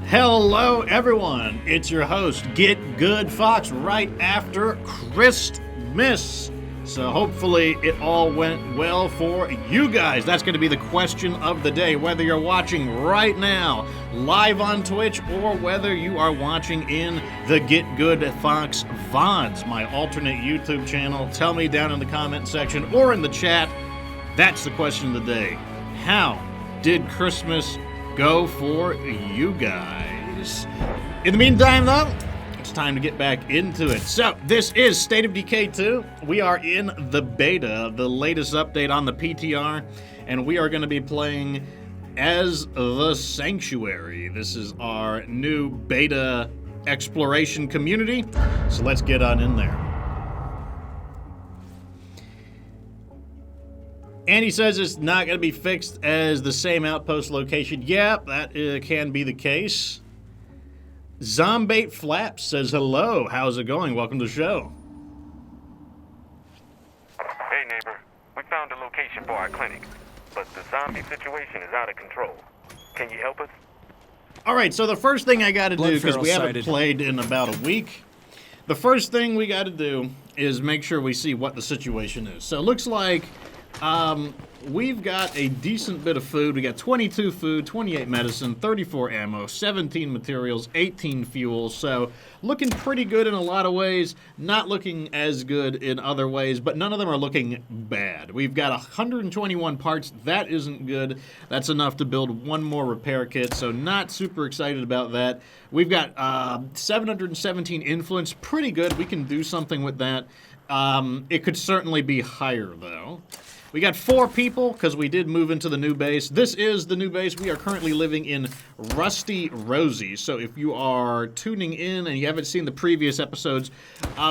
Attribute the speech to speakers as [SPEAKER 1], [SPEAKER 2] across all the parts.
[SPEAKER 1] Hello, everyone. It's your host, Get Good Fox, right after Christmas. So hopefully it all went well for you guys. That's going to be the question of the day, whether you're watching right now, live on Twitch, or whether you are watching in the Get Good Fox VODs, my alternate YouTube channel. Tell me down in the comment section or in the chat. That's the question of the day. How did Christmas go for you guys? In the meantime, though, it's time to get back into it. So, this is State of Decay 2. We are in the beta, the latest update on the PTR, and we are going to be playing as the Sanctuary. This is our new beta exploration community, so let's get on in there. Andy says it's not going to be fixed as the same outpost location. Yeah, that can be the case. Zombate Flaps says hello. How's it going? Welcome to the show.
[SPEAKER 2] Hey neighbor, we found a location for our clinic, but the zombie situation is out of control. Can you help us?
[SPEAKER 1] Alright, so the first thing I got to do, because we haven't played in about a week, the first thing we got to do is make sure we see what the situation is. So it looks like we've got a decent bit of food. We got 22 food, 28 medicine, 34 ammo, 17 materials, 18 fuel. So looking pretty good in a lot of ways, not looking as good in other ways, but none of them are looking bad. We've got 121 parts. That isn't good. That's enough to build one more repair kit, so not super excited about that. We've got 717 influence. Pretty good. We can do something with that. It could certainly be higher, though. We got 4 people, because we did move into the new base. This is the new base. We are currently living in Rusty Rosie. So if you are tuning in and you haven't seen the previous episodes,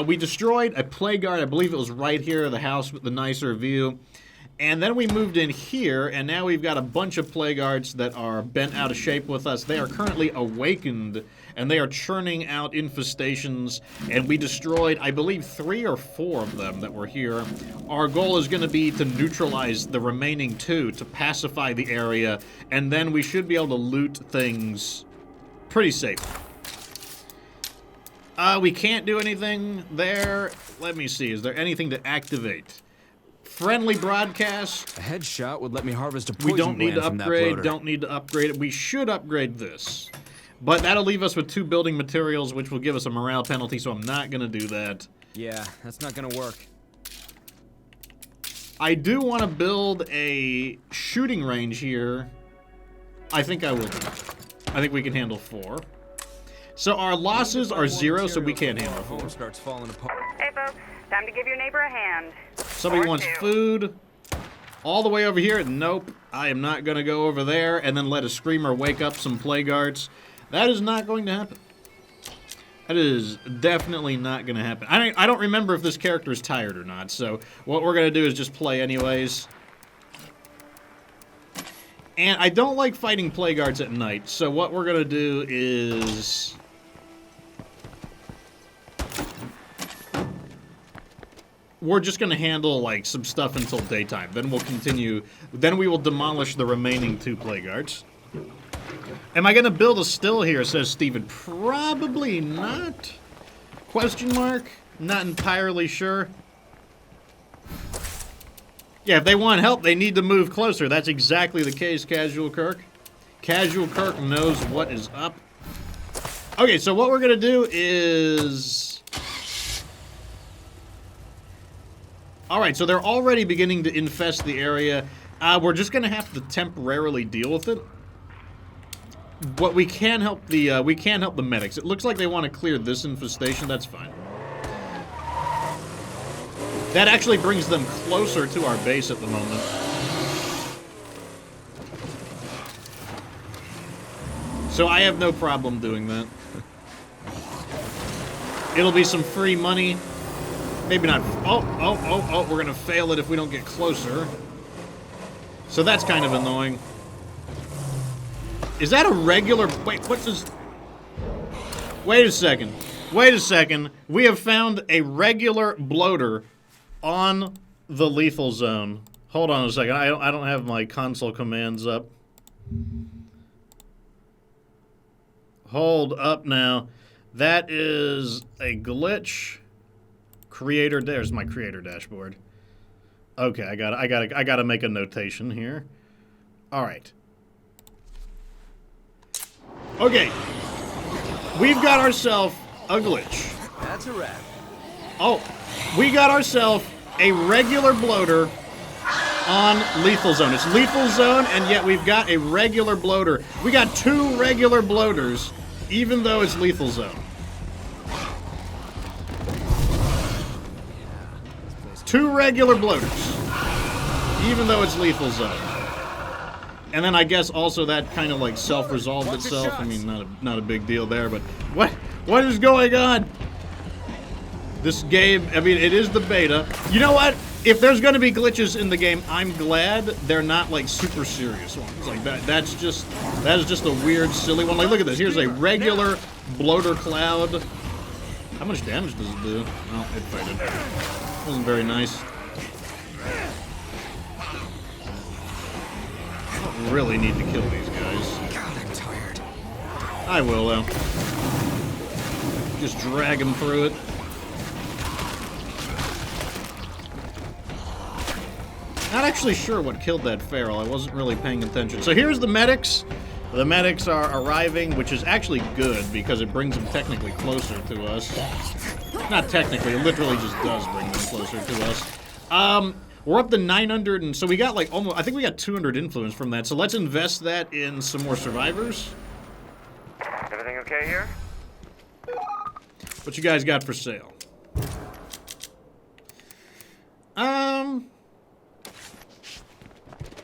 [SPEAKER 1] we destroyed a plague guard. I believe it was right here, the house with the nicer view. And then we moved in here, and now we've got a bunch of plague guards that are bent out of shape with us. They are currently awakened, and they are churning out infestations, and we destroyed, I believe, 3 or 4 of them that were here. Our goal is going to be to neutralize the remaining 2, to pacify the area, and then we should be able to loot things pretty safely. We can't do anything there. Let me see. Is there anything to activate? Friendly broadcast.
[SPEAKER 3] A headshot would let me harvest a poison
[SPEAKER 1] We don't need to
[SPEAKER 3] gland
[SPEAKER 1] upgrade, don't need to upgrade it. We should upgrade this. But that'll leave us with 2 building materials, which will give us a morale penalty, so I'm not going to do that.
[SPEAKER 3] Yeah, that's not going to work.
[SPEAKER 1] I do want to build a shooting range here. I think I will do it. I think we can handle 4. So our losses are 0, so we can't handle 4.
[SPEAKER 3] Home starts falling apart.
[SPEAKER 4] Hey folks, time to give your neighbor a hand.
[SPEAKER 1] Somebody wants food. All the way over here? Nope. I am not going to go over there and then let a screamer wake up some plague guards. That is not going to happen. That is definitely not going to happen. I don't remember if this character is tired or not, so what we're going to do is just play anyways. And I don't like fighting plague guards at night, so what we're going to do is... we're just going to handle, like, some stuff until daytime. Then we'll continue. Then we will demolish the remaining 2 plague guards. Am I going to build a still here, says Steven. Probably not. Question mark? Not entirely sure. Yeah, if they want help, they need to move closer. That's exactly the case, Casual Kirk. Casual Kirk knows what is up. Okay, so what we're going to do is... Alright, so they're already beginning to infest the area. We're just going to have to temporarily deal with it. But we can help the medics. It looks like they want to clear this infestation. That's fine. That actually brings them closer to our base at the moment. So I have no problem doing that. It'll be some free money. Maybe not. Oh, we're going to fail it if we don't get closer. So that's kind of annoying. Is that a regular... Wait, what does... Wait a second. Wait a second. We have found a regular bloater on the lethal zone. Hold on a second. I don't have my console commands up. Hold up now. That is a glitch. Creator, there's my creator dashboard. Okay, I gotta make a notation here. All right. Okay. We've got ourselves a glitch.
[SPEAKER 3] That's a wrap.
[SPEAKER 1] Oh, we got ourselves a regular bloater on lethal zone. It's lethal zone, and yet we've got a regular bloater. We got 2 regular bloaters, even though it's lethal zone. 2 regular bloaters, even though it's lethal zone. And then I guess also that kind of like self-resolved itself. I mean, not a big deal there, but what is going on? This game, I mean, it is the beta. You know what? If there's going to be glitches in the game, I'm glad they're not like super serious ones. Like that is just a weird, silly one. Like, look at this. Here's a regular bloater cloud. How much damage does it do? Oh, it faded. Wasn't very nice. I don't really need to kill these guys.
[SPEAKER 3] God, I'm tired.
[SPEAKER 1] I will, though. Just drag them through it. Not actually sure what killed that feral. I wasn't really paying attention. So here's the medics. The medics are arriving, which is actually good because it brings them technically closer to us. Not technically, it literally just does bring them closer to us. We're up to 900, and so we got like almost, I think we got 200 influence from that. So let's invest that in some more survivors.
[SPEAKER 2] Everything okay here?
[SPEAKER 1] What you guys got for sale?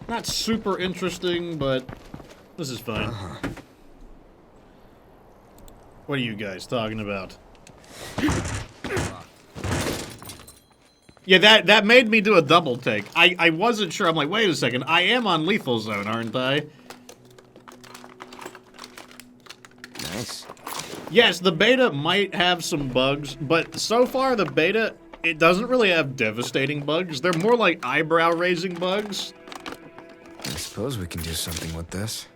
[SPEAKER 1] Not super interesting, but this is fine. What are you guys talking about? Yeah, that made me do a double take. I wasn't sure. I'm like, wait a second. I am on lethal zone, aren't I?
[SPEAKER 3] Nice.
[SPEAKER 1] Yes, the beta might have some bugs, but so far the beta, it doesn't really have devastating bugs. They're more like eyebrow-raising bugs.
[SPEAKER 3] I suppose we can do something with this.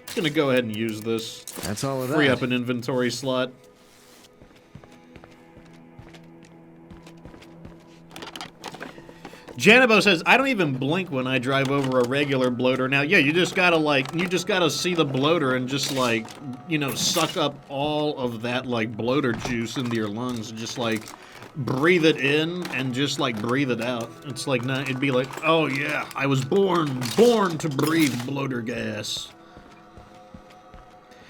[SPEAKER 1] I'm gonna go ahead and use this.
[SPEAKER 3] That's all of that.
[SPEAKER 1] Free up an inventory slot. Janabo says, I don't even blink when I drive over a regular bloater. Now, yeah, you just gotta see the bloater and just like, you know, suck up all of that like bloater juice into your lungs and just like breathe it in and just like breathe it out. It's like, it'd be like, oh yeah, I was born to breathe bloater gas.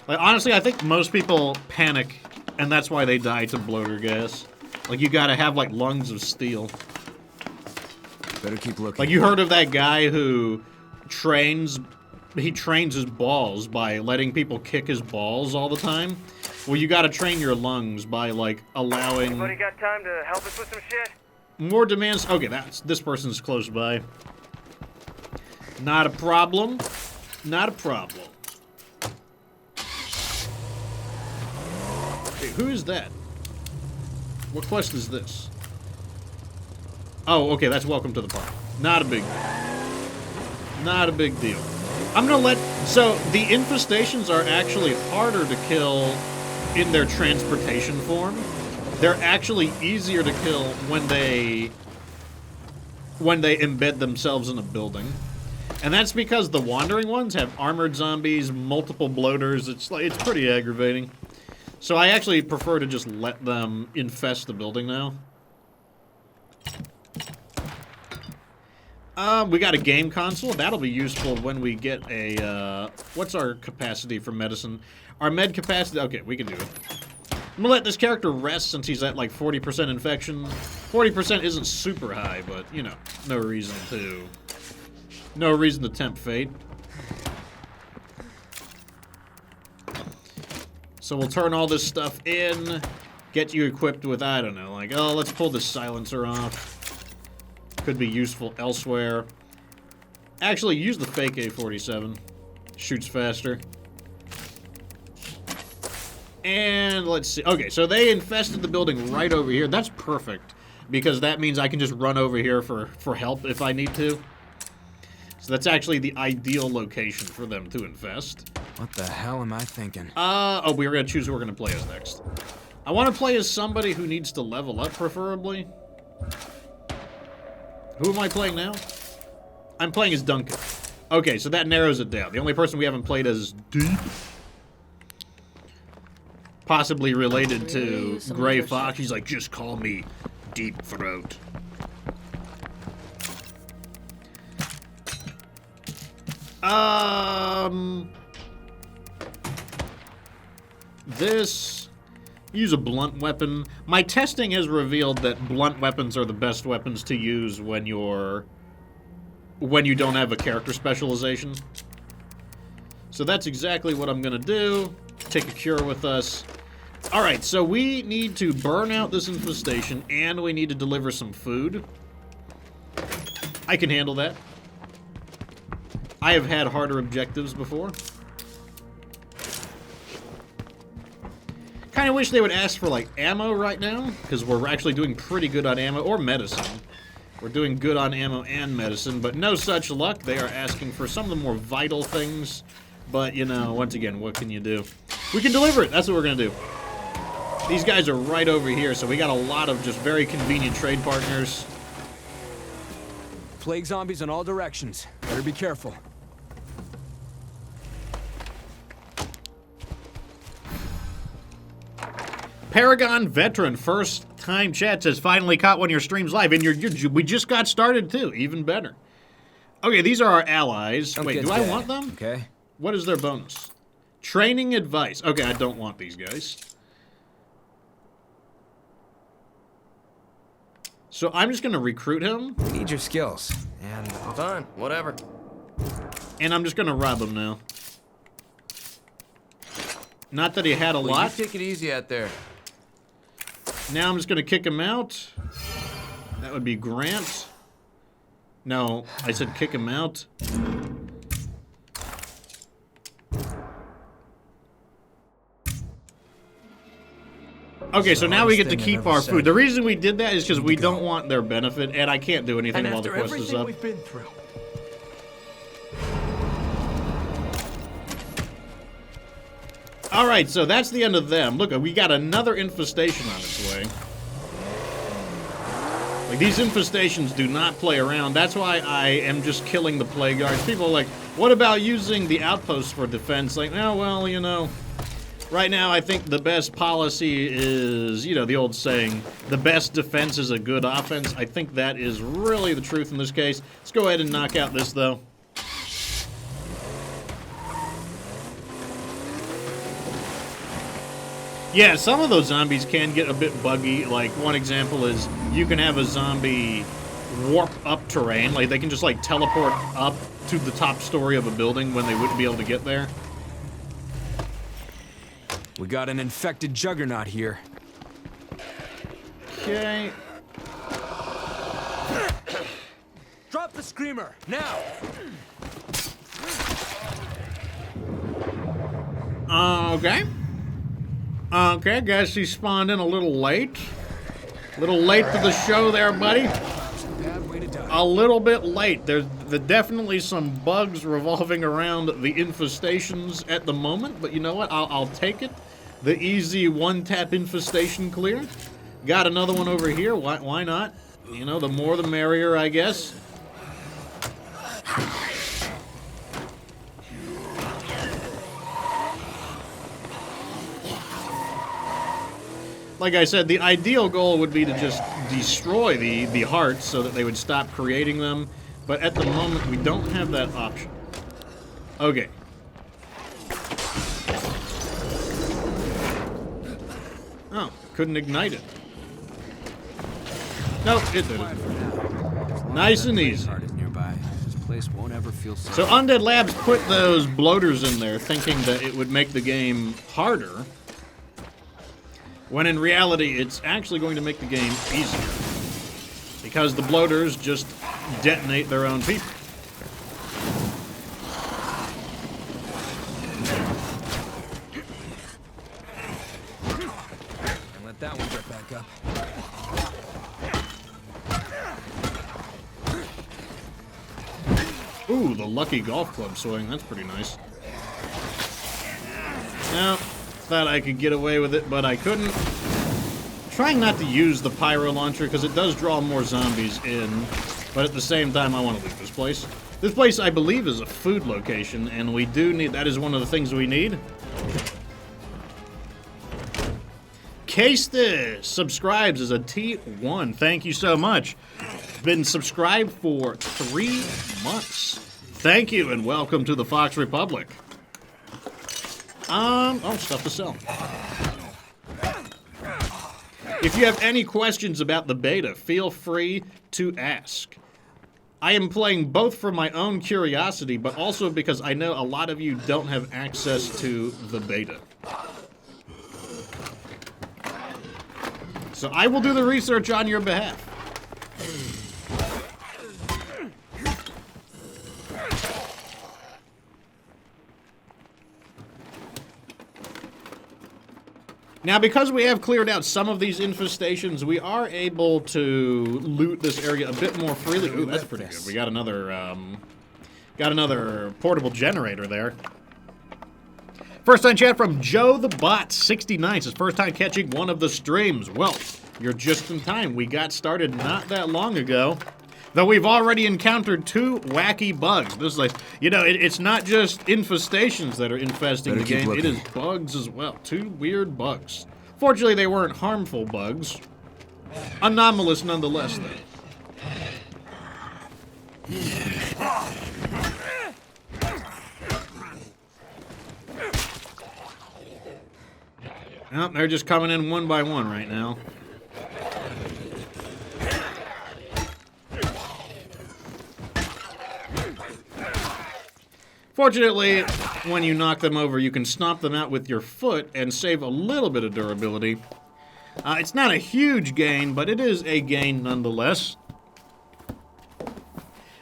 [SPEAKER 1] Like, honestly, I think most people panic and that's why they die to bloater gas. Like, you gotta have like lungs of steel.
[SPEAKER 3] Better keep looking.
[SPEAKER 1] Like, you heard of that guy who trains his balls by letting people kick his balls all the time? Well, you gotta train your lungs by, like, allowing...
[SPEAKER 2] Anybody got time to help us with some shit?
[SPEAKER 1] More demands... Okay, this person's close by. Not a problem. Not a problem. Hey, who is that? What quest is this? Oh, okay, that's welcome to the party. Not a big deal. I'm gonna let... So, the infestations are actually harder to kill in their transportation form. They're actually easier to kill when they embed themselves in a building. And that's because the wandering ones have armored zombies, multiple bloaters. It's pretty aggravating. So I actually prefer to just let them infest the building now. We got a game console. That'll be useful when we get a, what's our capacity for medicine? Our med capacity, okay, we can do it. I'm gonna let this character rest since he's at like 40% infection. 40% isn't super high, but, you know, no reason to tempt fate. So we'll turn all this stuff in, get you equipped with, I don't know, like, oh, let's pull the silencer off. Could be useful elsewhere. Actually, use the fake A47. Shoots faster. And let's see. Okay, so they infested the building right over here. That's perfect, because that means I can just run over here for help if I need to. So that's actually the ideal location for them to infest.
[SPEAKER 3] What the hell am I thinking?
[SPEAKER 1] Oh, we're gonna choose who we're gonna play as next. I want to play as somebody who needs to level up, preferably. Who am I playing now? I'm playing as Duncan. Okay, so that narrows it down. The only person we haven't played as is Deep. Possibly related to Gray Fox. He's like, just call me Deep Throat. This... Use a blunt weapon. My testing has revealed that blunt weapons are the best weapons to use when you don't have a character specialization. So that's exactly what I'm gonna do. Take a cure with us. Alright, so we need to burn out this infestation, and we need to deliver some food. I can handle that. I have had harder objectives before. Kind of wish they would ask for, like, ammo right now, because we're actually doing pretty good on ammo, or medicine. We're doing good on ammo and medicine, but no such luck. They are asking for some of the more vital things, but, you know, once again, what can you do? We can deliver it. That's what we're going to do. These guys are right over here, so we got a lot of just very convenient trade partners.
[SPEAKER 3] Plague zombies in all directions. Better be careful.
[SPEAKER 1] Paragon Veteran, first time chat, says, finally caught one of your streams live, and we just got started too, even better. Okay, these are our allies. Wait, do I want them?
[SPEAKER 3] Okay.
[SPEAKER 1] What is their bonus? Training advice. Okay, I don't want these guys. So I'm just gonna recruit him.
[SPEAKER 3] Need your skills. And
[SPEAKER 5] fine, whatever.
[SPEAKER 1] And I'm just gonna rob him now. Not that he had a lot.
[SPEAKER 5] You take it easy out there.
[SPEAKER 1] Now I'm just gonna kick him out. That would be Grant. No, I said kick him out. Okay, so now we get to keep our food. The reason we did that is because we don't want their benefit, and I can't do anything while the quest is up.
[SPEAKER 5] We've been through.
[SPEAKER 1] Alright, so that's the end of them. Look, we got another infestation on its way. Like, these infestations do not play around. That's why I am just killing the plague guards. People are like, what about using the outposts for defense? Like, oh, well, you know, right now I think the best policy is, you know, the old saying, the best defense is a good offense. I think that is really the truth in this case. Let's go ahead and knock out this, though. Yeah, some of those zombies can get a bit buggy. Like, one example is you can have a zombie warp up terrain. Like, they can just, like, teleport up to the top story of a building when they wouldn't be able to get there.
[SPEAKER 3] we got an infected Juggernaut here.
[SPEAKER 1] Okay.
[SPEAKER 3] Drop the screamer, now!
[SPEAKER 1] Okay. Okay, guess he spawned in a little late. A little late to the show there, buddy.
[SPEAKER 3] Bad way to die.
[SPEAKER 1] A little bit late. There's definitely some bugs revolving around the infestations at the moment, but you know what? I'll take it. The easy one-tap infestation clear. Got another one over here. Why not? You know, the more the merrier, I guess. Like I said, the ideal goal would be to just destroy the hearts so that they would stop creating them. But at the moment, we don't have that option. Okay. Oh, couldn't ignite it. Nope, it didn't. Nice and easy.
[SPEAKER 3] This place won't ever feel safe.
[SPEAKER 1] So Undead Labs put those bloaters in there thinking that it would make the game harder, when in reality it's actually going to make the game easier. Because the bloaters just detonate their own people.
[SPEAKER 3] And let that one get back up.
[SPEAKER 1] Ooh, the lucky golf club swing. That's pretty nice. No, thought I could get away with it, but I couldn't. Trying not to use the pyro launcher because it does draw more zombies in, but at the same time I want to leave this place. This place, I believe, is a food location, and we do need, that is one of the things we need. Castis subscribes as a T1. Thank you so much. Been subscribed for 3 months. Thank you, and welcome to the Fox Republic. Oh, stuff to sell. If you have any questions about the beta, feel free to ask. I am playing both for my own curiosity, but also because I know a lot of you don't have access to the beta. So I will do the research on your behalf. Now, because we have cleared out some of these infestations, we are able to loot this area a bit more freely. Ooh, that's pretty good. We got another portable generator there. First time chat from Joe the Bot 69. It's his first time catching one of the streams. Well, you're just in time. We got started not that long ago. Though we've already encountered 2 wacky bugs. This is like, you know, it's not just infestations that are infesting the game. It is bugs as well. 2 weird bugs. Fortunately, they weren't harmful bugs. Anomalous nonetheless, though. Well, they're just coming in one by one right now. Fortunately, when you knock them over, you can stomp them out with your foot and save a little bit of durability. It's not a huge gain, but it is a gain nonetheless.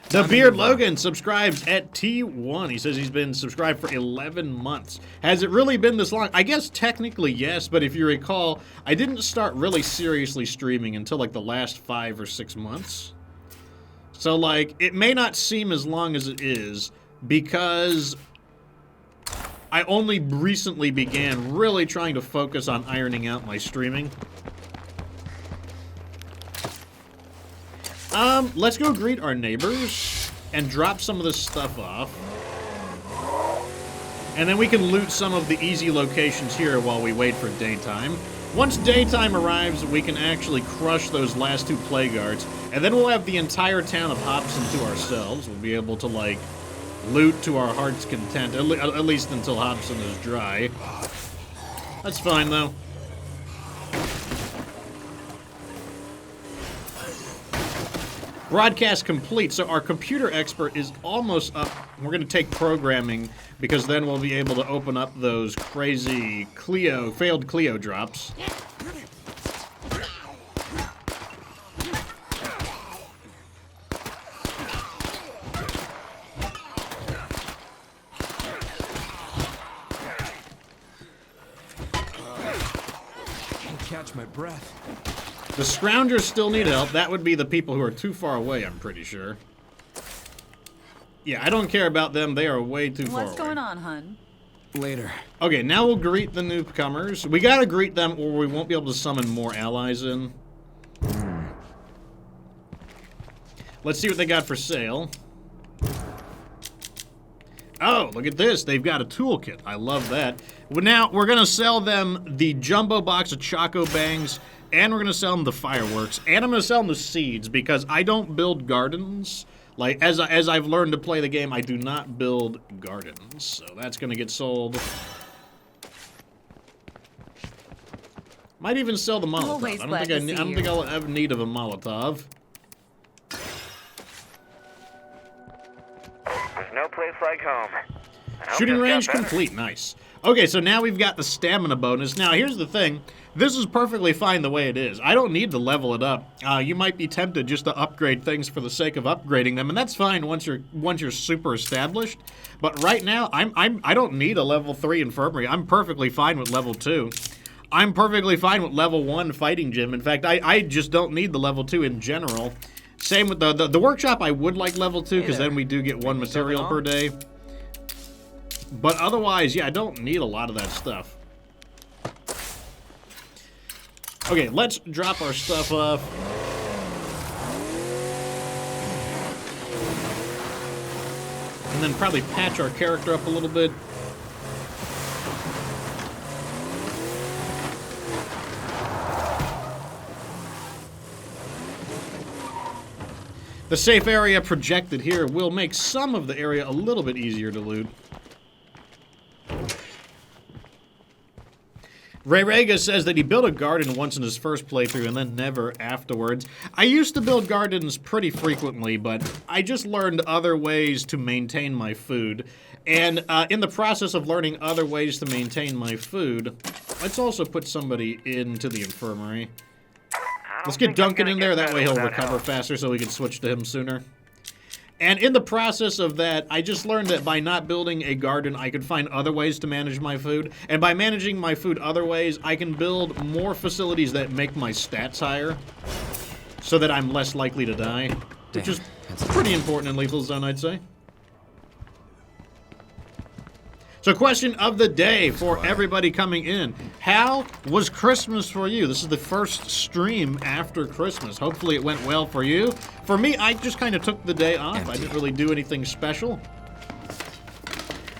[SPEAKER 1] The Beard Logan subscribes at T1. He says he's been subscribed for 11 months. Has it really been this long? I guess technically yes, but if you recall, I didn't start really seriously streaming until like the last 5 or 6 months. So like, it may not seem as long as it is, because I only recently began really trying to focus on ironing out my streaming. Let's go greet our neighbors and drop some of this stuff off. And then we can loot some of the easy locations here while we wait for daytime. Once daytime arrives, we can actually crush those last 2 plague guards, and then we'll have the entire town of Hobson to ourselves. We'll be able to, like, loot to our heart's content, at least until Hobson is dry. That's fine, though. Broadcast complete. So our computer expert is almost up. We're going to take programming, because then we'll be able to open up those crazy failed Clio drops.
[SPEAKER 3] Catch my breath.
[SPEAKER 1] The scroungers still need help. That would be the people who are too far away, I'm pretty sure. Yeah, I don't care about them. They are way too far away.
[SPEAKER 6] What's going on, hun?
[SPEAKER 3] Later.
[SPEAKER 1] Okay, now we'll greet the newcomers. We gotta greet them or we won't be able to summon more allies in. Let's see what they got for sale. Oh, look at this. They've got a toolkit. I love that. Well, now, we're going to sell them the jumbo box of Choco Bangs, and we're going to sell them the fireworks, and I'm going to sell them the seeds, because I don't build gardens. Like, as I've learned to play the game, I do not build gardens. So that's going to get sold. Might even sell the Molotov. I don't think I'll have need of a Molotov.
[SPEAKER 2] There's no place like home.
[SPEAKER 1] Shooting range complete. Nice. Okay, so now we've got the stamina bonus. Now, here's the thing. This is perfectly fine the way it is. I don't need to level it up. You might be tempted just to upgrade things for the sake of upgrading them, and that's fine once you're super established. But right now, I don't need a level 3 infirmary. I'm perfectly fine with level 2. I'm perfectly fine with level 1 fighting gym. In fact, I just don't need the level 2 in general. Same with the workshop. I would like level 2 because then we do get 1 material per day. But otherwise, yeah, I don't need a lot of that stuff. Okay, let's drop our stuff off. And then probably patch our character up a little bit. The safe area projected here will make some of the area a little bit easier to loot. Ray Rega says that he built a garden once in his first playthrough and then never afterwards. I used to build gardens pretty frequently, but I just learned other ways to maintain my food. And in the process of learning other ways to maintain my food, let's also put somebody into the infirmary. Let's get Duncan in there, that way he'll recover faster so we can switch to him sooner. And in the process of that, I just learned that by not building a garden, I could find other ways to manage my food. And by managing my food other ways, I can build more facilities that make my stats higher, so that I'm less likely to die. Which is pretty important in Lethal Zone, I'd say. So question of the day for everybody coming in. How was Christmas for you? This is the first stream after Christmas. Hopefully it went well for you. For me, I just kind of took the day off. I didn't really do anything special.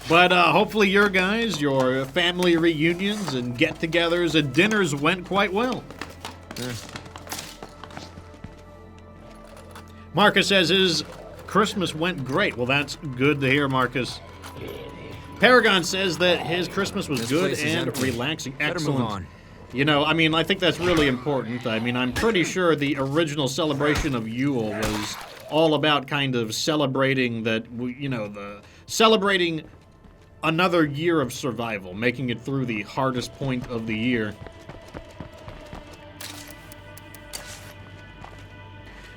[SPEAKER 1] But hopefully your family reunions and get-togethers and dinners went quite well. Yeah. Marcus says his Christmas went great. Well, that's good to hear, Marcus. Paragon says that his Christmas was good and relaxing. Excellent. Move on. You know, I mean, I think that's really important. I mean, I'm pretty sure the original celebration of Yule was all about kind of celebrating that, celebrating another year of survival, making it through the hardest point of the year.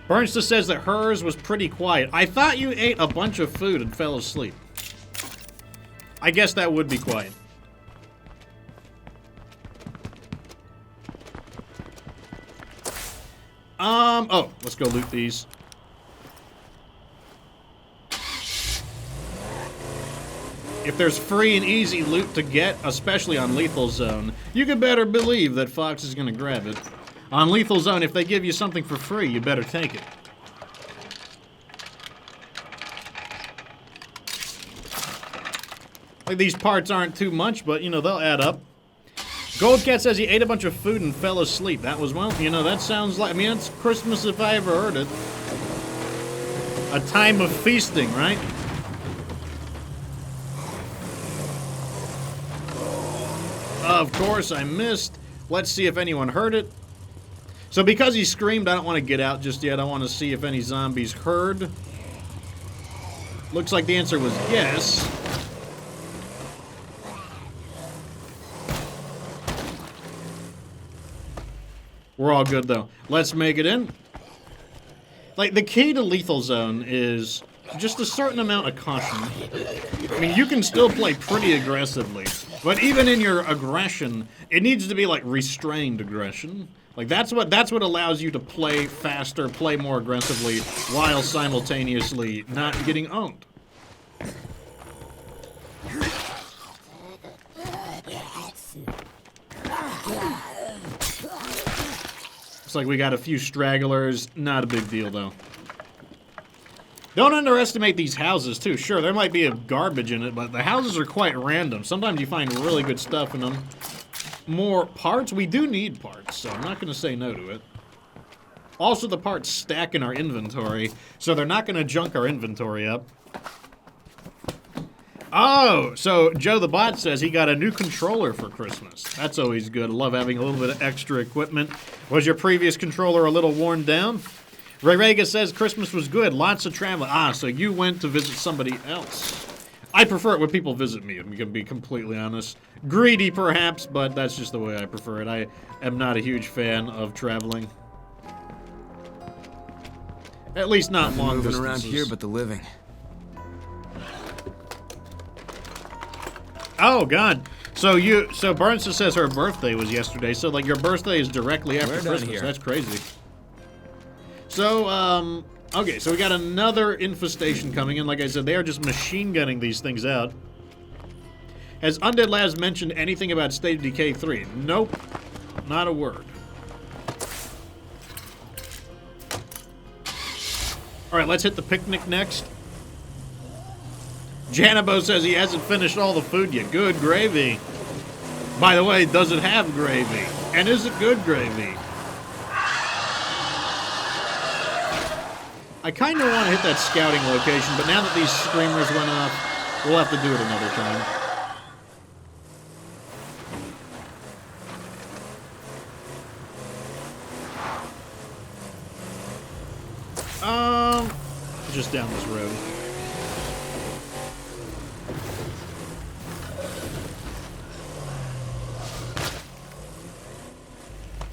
[SPEAKER 1] Bernsta says that hers was pretty quiet. I thought you ate a bunch of food and fell asleep. I guess that would be quiet. Oh, let's go loot these. If there's free and easy loot to get, especially on Lethal Zone, you can better believe that Fox is gonna grab it. On Lethal Zone, if they give you something for free, you better take it. Like, these parts aren't too much, but, you know, they'll add up. Goldcat says he ate a bunch of food and fell asleep. That was, well, you know, that sounds like, I mean, it's Christmas if I ever heard it. A time of feasting, right? Of course, I missed. Let's see if anyone heard it. So because he screamed, I don't want to get out just yet. I want to see if any zombies heard. Looks like the answer was yes. We're all good, though. Let's make it in. Like, the key to Lethal Zone is just a certain amount of caution. I mean, you can still play pretty aggressively, but even in your aggression, it needs to be, like, restrained aggression. Like, that's what allows you to play faster, play more aggressively, while simultaneously not getting owned. Looks like we got a few stragglers. Not a big deal, though. Don't underestimate these houses, too. Sure, there might be a garbage in it, but the houses are quite random. Sometimes you find really good stuff in them. More parts? We do need parts, so I'm not going to say no to it. Also, the parts stack in our inventory, so they're not going to junk our inventory up. Oh, so Joe the Bot says he got a new controller for Christmas. That's always good. I love having a little bit of extra equipment. Was your previous controller a little worn down? Ray Rega says Christmas was good. Lots of traveling. Ah, so you went to visit somebody else. I prefer it when people visit me, I'm going to be completely honest. Greedy, perhaps, but that's just the way I prefer it. I am not a huge fan of traveling. At least not long distances.
[SPEAKER 3] Around here, but the living.
[SPEAKER 1] Oh, God. So Bernsta says her birthday was yesterday, so, like, your birthday is directly after Christmas. Here. That's crazy. So, okay, so we got another infestation coming in. Like I said, they are just machine gunning these things out. Has Undead Labs mentioned anything about State of Decay 3? Nope. Not a word. Alright, let's hit the picnic next. Janabo says he hasn't finished all the food yet. Good gravy. By the way, does it have gravy? And is it good gravy? I kind of want to hit that scouting location, but now that these streamers went off, we'll have to do it another time. Just down this road.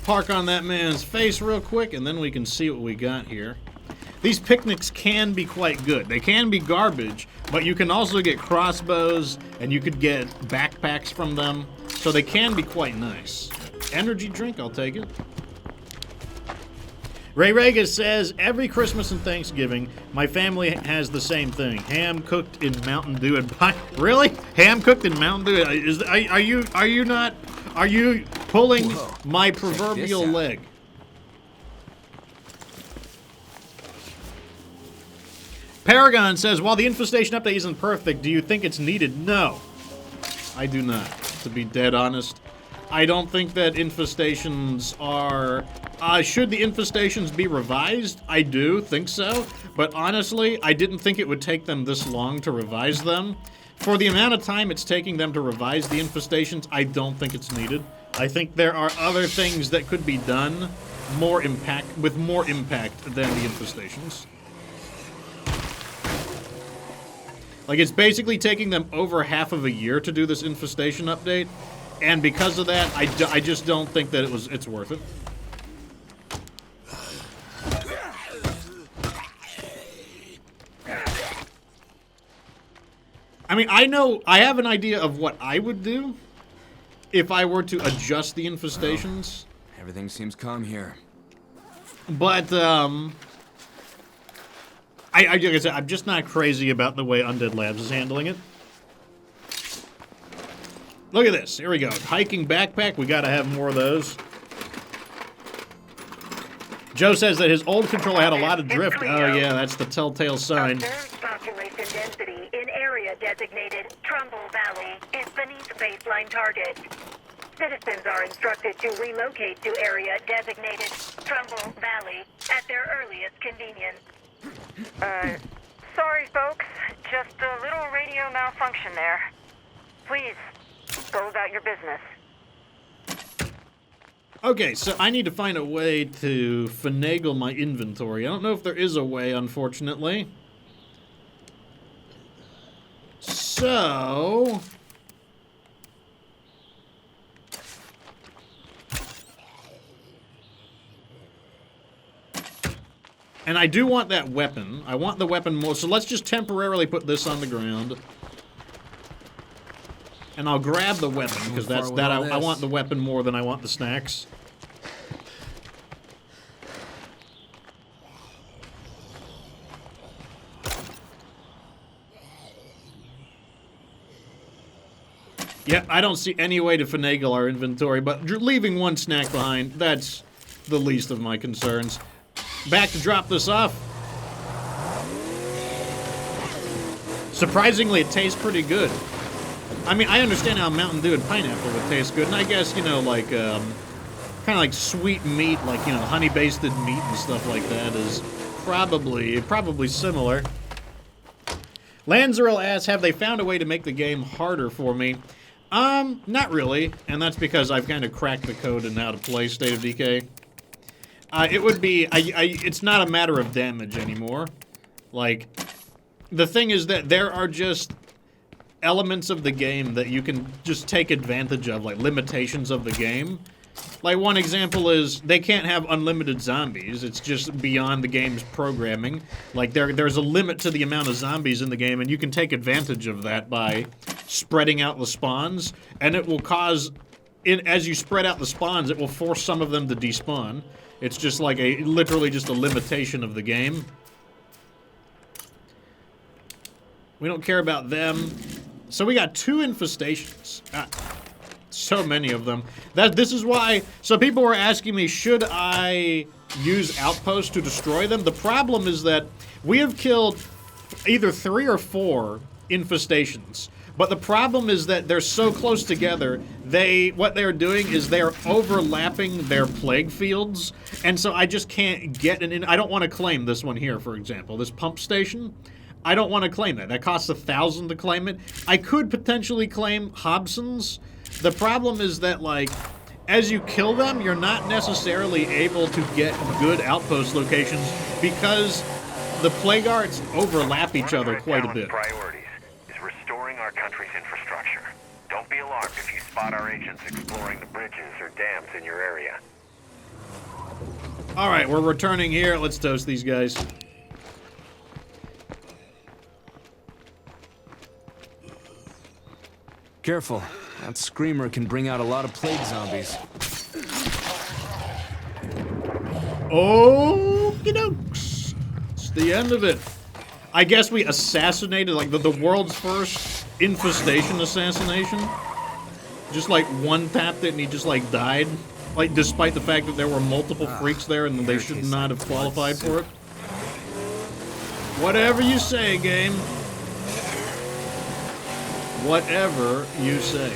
[SPEAKER 1] Park on that man's face real quick, and then we can see what we got here. These picnics can be quite good. They can be garbage, but you can also get crossbows, and you could get backpacks from them, so they can be quite nice. Energy drink, I'll take it. Ray Regas says, every Christmas and Thanksgiving, my family has the same thing. Ham cooked in Mountain Dew and pie. Really? Ham cooked in Mountain Dew? Are you pulling my proverbial leg? Paragon says, while the Infestation update isn't perfect, do you think it's needed? No. I do not, to be dead honest. I don't think that Infestations are... should the Infestations be revised? I do think so. But honestly, I didn't think it would take them this long to revise them. For the amount of time it's taking them to revise the Infestations, I don't think it's needed. I think there are other things that could be done with more impact than the Infestations. Like, it's basically taking them over half of a year to do this Infestation update. And because of that, I just don't think that it's worth it. I mean, I have an idea of what I would do if I were to adjust the Infestations.
[SPEAKER 3] Well, everything seems calm here.
[SPEAKER 1] But, like I said, I'm just not crazy about the way Undead Labs is handling it. Look at this. Here we go. Hiking backpack. We gotta have more of those. Joe says that his old controller had a lot of drift. Oh yeah, that's the telltale sign.
[SPEAKER 4] Observed population density in area designated Trumbull Valley is beneath baseline target. Citizens are instructed to relocate to area designated Trumbull Valley at their earliest convenience.
[SPEAKER 6] Sorry folks, just a little radio malfunction there. Please, go about your business.
[SPEAKER 1] Okay, so I need to find a way to finagle my inventory. I don't know if there is a way, unfortunately. So... And I do want that weapon. I want the weapon more, so let's just temporarily put this on the ground. And I'll grab the weapon, because I want the weapon more than I want the snacks. Yeah, I don't see any way to finagle our inventory, but leaving one snack behind, that's the least of my concerns. Back to drop this off. Surprisingly, it tastes pretty good. I mean, I understand how Mountain Dew and pineapple would taste good, and I guess, you know, like, kind of like sweet meat, like, you know, honey-basted meat and stuff like that is probably similar. Lanzeril asks, have they found a way to make the game harder for me? Not really, and that's because I've kind of cracked the code and how to play State of Decay. It would be, it's not a matter of damage anymore. Like, the thing is that there are just elements of the game that you can just take advantage of, like limitations of the game. Like, one example is they can't have unlimited zombies. It's just beyond the game's programming. Like, there's a limit to the amount of zombies in the game, and you can take advantage of that by spreading out the spawns, and it will cause, as you spread out the spawns, it will force some of them to despawn. It's just like literally just a limitation of the game. We don't care about them. So we got 2 infestations. So many of them. This is why... So people were asking me, should I use outposts to destroy them? The problem is that we have killed either 3 or 4 infestations. But the problem is that they're so close together, what they're doing is they're overlapping their plague fields, and so I just can't get an in. I don't want to claim this one here, for example. This pump station, I don't want to claim that. That costs 1,000 to claim it. I could potentially claim Hobson's. The problem is that, like, as you kill them, you're not necessarily able to get good outpost locations because the plague arts overlap each other quite a bit.
[SPEAKER 2] Priorities is restoring our country's infrastructure. Don't be alarmed if you spot our agents exploring the bridges or dams in your area.
[SPEAKER 1] All right, we're returning here. Let's toast these guys.
[SPEAKER 3] Careful. That screamer can bring out a lot of plague zombies.
[SPEAKER 1] Okie dokes. It's the end of it. I guess we assassinated, like, the world's first infestation assassination. Just, like, one tapped it and he just, like, died. Like, despite the fact that there were multiple freaks there and they should not have qualified for it. Whatever you say, game. Whatever you say.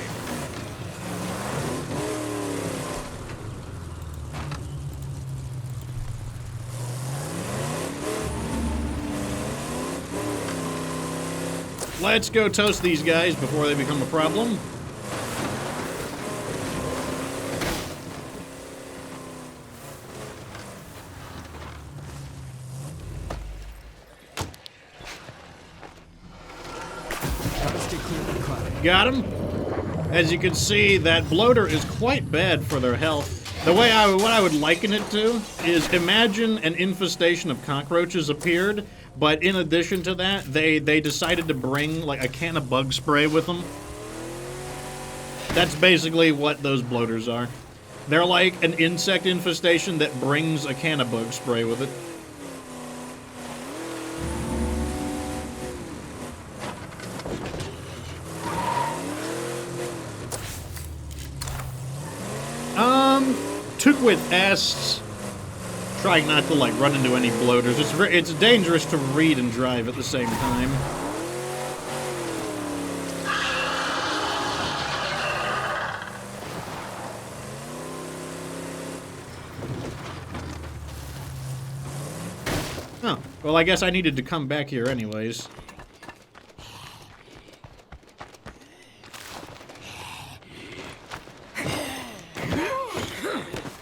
[SPEAKER 1] Let's go toast these guys before they become a problem. Got him. As you can see, that bloater is quite bad for their health. The way what I would liken it to is imagine an infestation of cockroaches appeared, but in addition to that, they decided to bring like a can of bug spray with them. That's basically what those bloaters are. They're like an insect infestation that brings a can of bug spray with it. Tookwith asks, trying not to like run into any bloaters. It's dangerous to read and drive at the same time. Oh, well, I guess I needed to come back here anyways.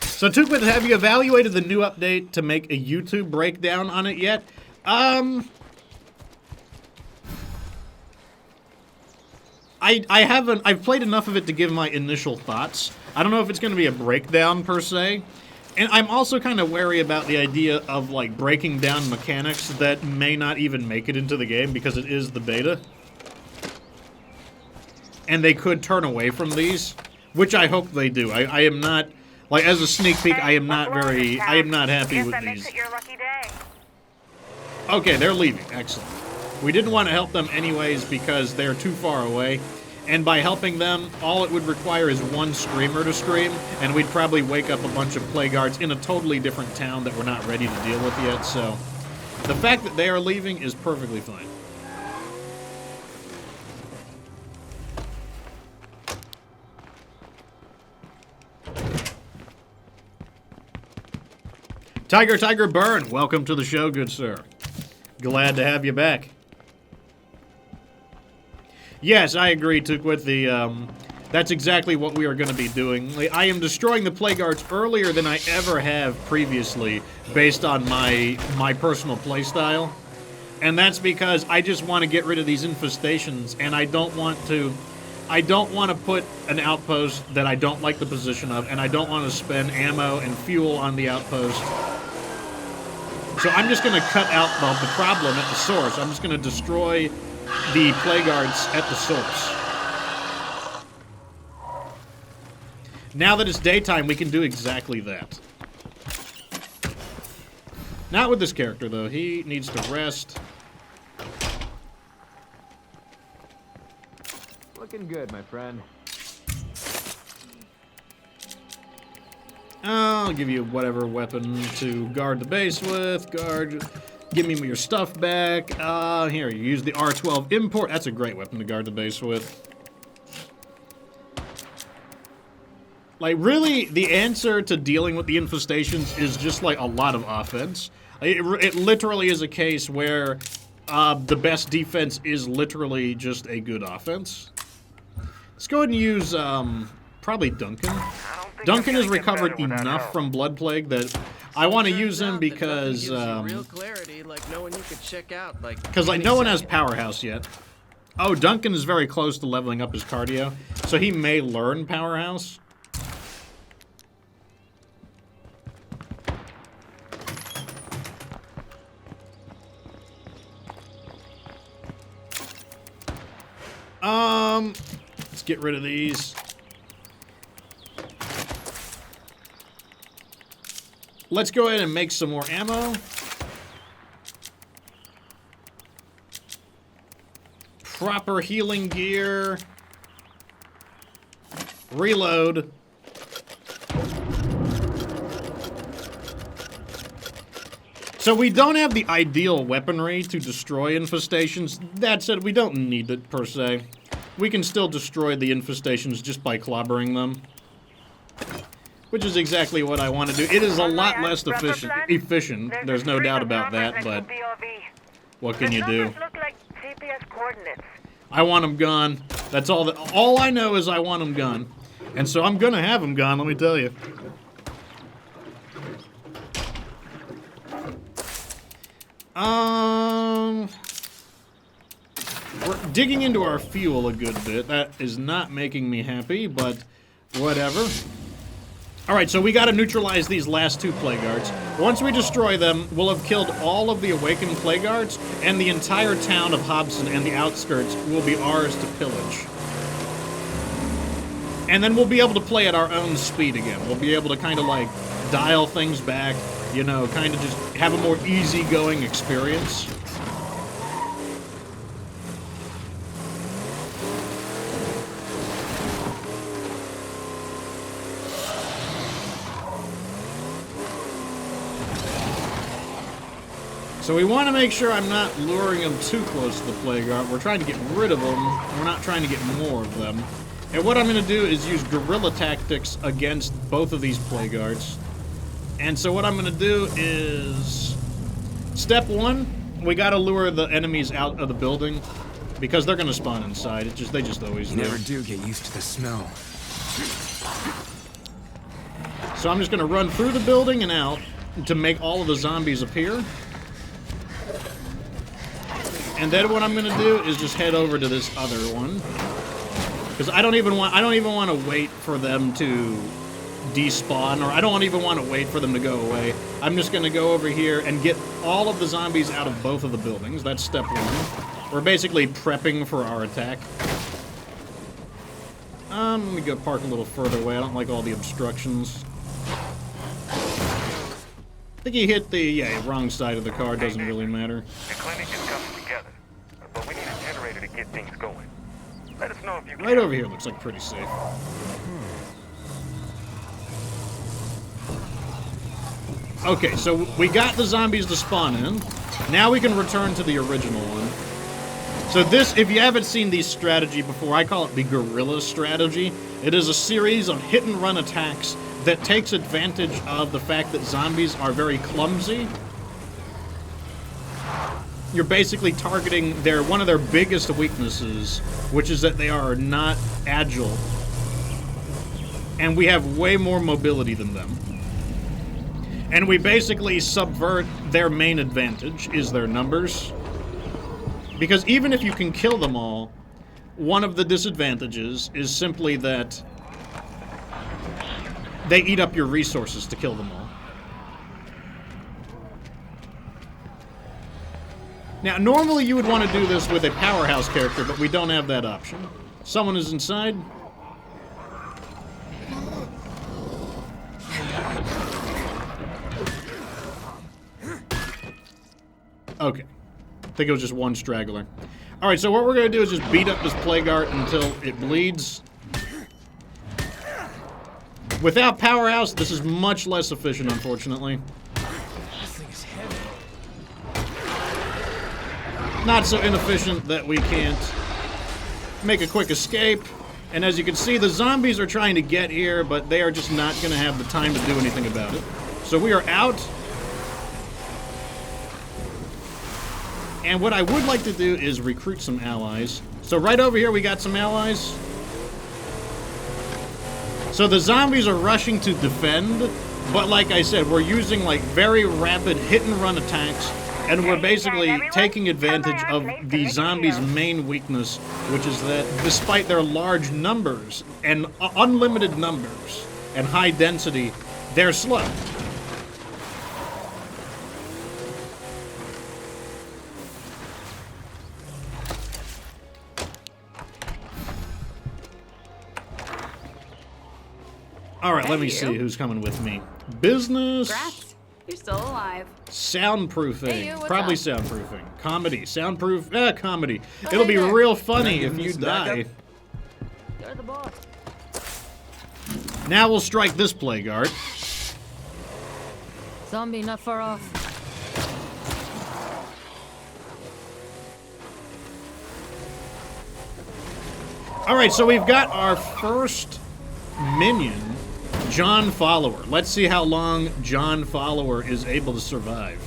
[SPEAKER 1] So, Tookwith, have you evaluated the new update to make a YouTube breakdown on it yet? I haven't. I've played enough of it to give my initial thoughts. I don't know if it's going to be a breakdown per se. And I'm also kind of wary about the idea of, like, breaking down mechanics that may not even make it into the game because it is the beta. And they could turn away from these, which I hope they do. I am not... Like, as a sneak peek, I am not happy with these. Okay, they're leaving. Excellent. We didn't want to help them anyways because they're too far away. And by helping them, all it would require is one screamer to scream, and we'd probably wake up a bunch of plague guards in a totally different town that we're not ready to deal with yet, so... The fact that they are leaving is perfectly fine. Tiger Burn, welcome to the show, good sir. Glad to have you back. Yes, I agree, Tookwith. That's exactly what we are going to be doing. I am destroying the plague arts earlier than I ever have previously, based on my personal playstyle. And that's because I just want to get rid of these infestations, and I don't want to put an outpost that I don't like the position of, and I don't want to spend ammo and fuel on the outpost. So I'm just going to cut out the problem at the source. I'm just going to destroy the plague arts at the source. Now that it's daytime, we can do exactly that. Not with this character, though. He needs to rest.
[SPEAKER 3] Looking good, my friend.
[SPEAKER 1] I'll give you whatever weapon to guard the base with. Give me your stuff back. Here, you use the R12 import. That's a great weapon to guard the base with. Like, really, the answer to dealing with the infestations is just, like, a lot of offense. It literally is a case where the best defense is literally just a good offense. Let's go ahead and use, probably Duncan. Duncan has recovered enough from Blood Plague that I want to use him because,
[SPEAKER 5] real clarity, like knowing you could check out, like...
[SPEAKER 1] Because, like, no one has Powerhouse yet. Oh, Duncan is very close to leveling up his cardio, so he may learn Powerhouse. Let's get rid of these. Let's go ahead and make some more ammo. Proper healing gear. Reload. So we don't have the ideal weaponry to destroy infestations. That said, we don't need it per se. We can still destroy the infestations just by clobbering them. Which is exactly what I want to do. It is a lot less efficient. There's no doubt about that, but what can you do? I want them gone. That's all I know is I want them gone. And so I'm gonna have them gone, let me tell you. We're digging into our fuel a good bit. That is not making me happy, but whatever. Alright, so we gotta neutralize these last two Plague Guards. Once we destroy them, we'll have killed all of the awakened Plague Guards, and the entire town of Hobson and the outskirts will be ours to pillage. And then we'll be able to play at our own speed again. We'll be able to kind of like dial things back, you know, kind of just have a more easygoing experience. So we want to make sure I'm not luring them too close to the Plague Guard. We're trying to get rid of them. We're not trying to get more of them. And what I'm going to do is use guerrilla tactics against both of these Plague Guards. And so what I'm going to do is... Step one, we got to lure the enemies out of the building. Because they're going to spawn inside. They just always do.
[SPEAKER 3] You never do get used to the smell.
[SPEAKER 1] So I'm just going to run through the building and out to make all of the zombies appear. And then what I'm gonna do is just head over to this other one, because I don't even want to wait for them to despawn, or I don't even want to wait for them to go away. I'm just gonna go over here and get all of the zombies out of both of the buildings. That's step one. We're basically prepping for our attack. Let me go park a little further away. I don't like all the obstructions. I think he hit the wrong side of the car. Doesn't really matter.
[SPEAKER 2] The clinic is coming together, but we need a generator to get things going. Let us know if you can.
[SPEAKER 1] Right over here looks like pretty safe. Okay, so we got the zombies to spawn in. Now we can return to the original one. So this, if you haven't seen the strategy before, I call it the Guerilla strategy. It is a series of hit-and-run attacks that takes advantage of the fact that zombies are very clumsy. You're basically targeting one of their biggest weaknesses, which is that they are not agile. And we have way more mobility than them. And we basically subvert their main advantage, is their numbers. Because even if you can kill them all, one of the disadvantages is simply that they eat up your resources to kill them all. Now, normally you would want to do this with a powerhouse character, but we don't have that option. Someone is inside. Okay. I think it was just one straggler. Alright, so what we're going to do is just beat up this plague art until it bleeds. Without Powerhouse, this is much less efficient, unfortunately.
[SPEAKER 3] This thing is heavy.
[SPEAKER 1] Not so inefficient that we can't make a quick escape. And as you can see, the zombies are trying to get here, but they are just not going to have the time to do anything about it. So we are out. And what I would like to do is recruit some allies. So right over here we got some allies. So the zombies are rushing to defend, but like I said, we're using like very rapid hit and run attacks, and we're basically taking advantage of the zombies' main weakness, which is that despite their large numbers and unlimited numbers and high density, they're slow. All right, let me see who's coming with me. Business.
[SPEAKER 7] Congrats. You're still alive.
[SPEAKER 1] Soundproofing.
[SPEAKER 7] Hey, you, what's
[SPEAKER 1] Probably
[SPEAKER 7] up?
[SPEAKER 1] soundproofing. Comedy. Soundproof. Comedy. It'll be real funny if you die.
[SPEAKER 7] You're the boss.
[SPEAKER 1] Now we'll strike this plague art.
[SPEAKER 7] Zombie not far off.
[SPEAKER 1] All right, so we've got our first minion, John Follower. Let's see how long John Follower is able to survive.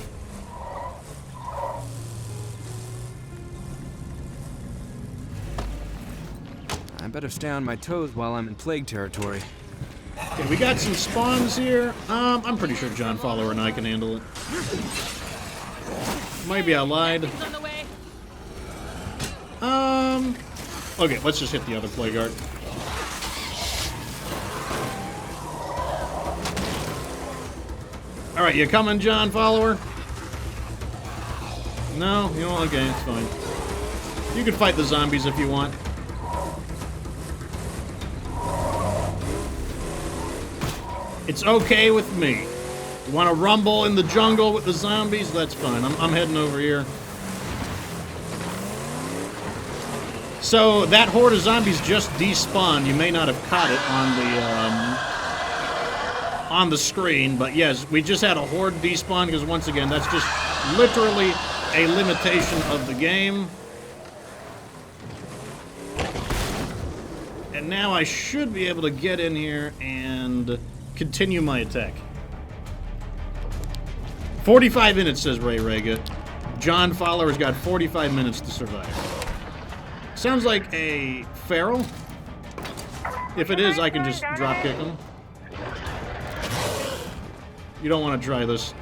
[SPEAKER 3] I better stay on my toes while I'm in plague territory.
[SPEAKER 1] Okay, we got some spawns here. I'm pretty sure John Follower and I can handle it. Maybe I lied. Okay, let's just hit the other plague art. Alright, you coming, John Follower? No? You know, okay, it's fine. You can fight the zombies if you want. It's okay with me. You want to rumble in the jungle with the zombies? That's fine. I'm heading over here. So, that horde of zombies just despawned. You may not have caught it on the screen, but yes, we just had a horde despawn because once again, that's just literally a limitation of the game. And now I should be able to get in here and continue my attack. 45 minutes, says Ray Rega. John Follower's got 45 minutes to survive. Sounds like a feral. If it is, I can just drop kick him. You don't want to try this.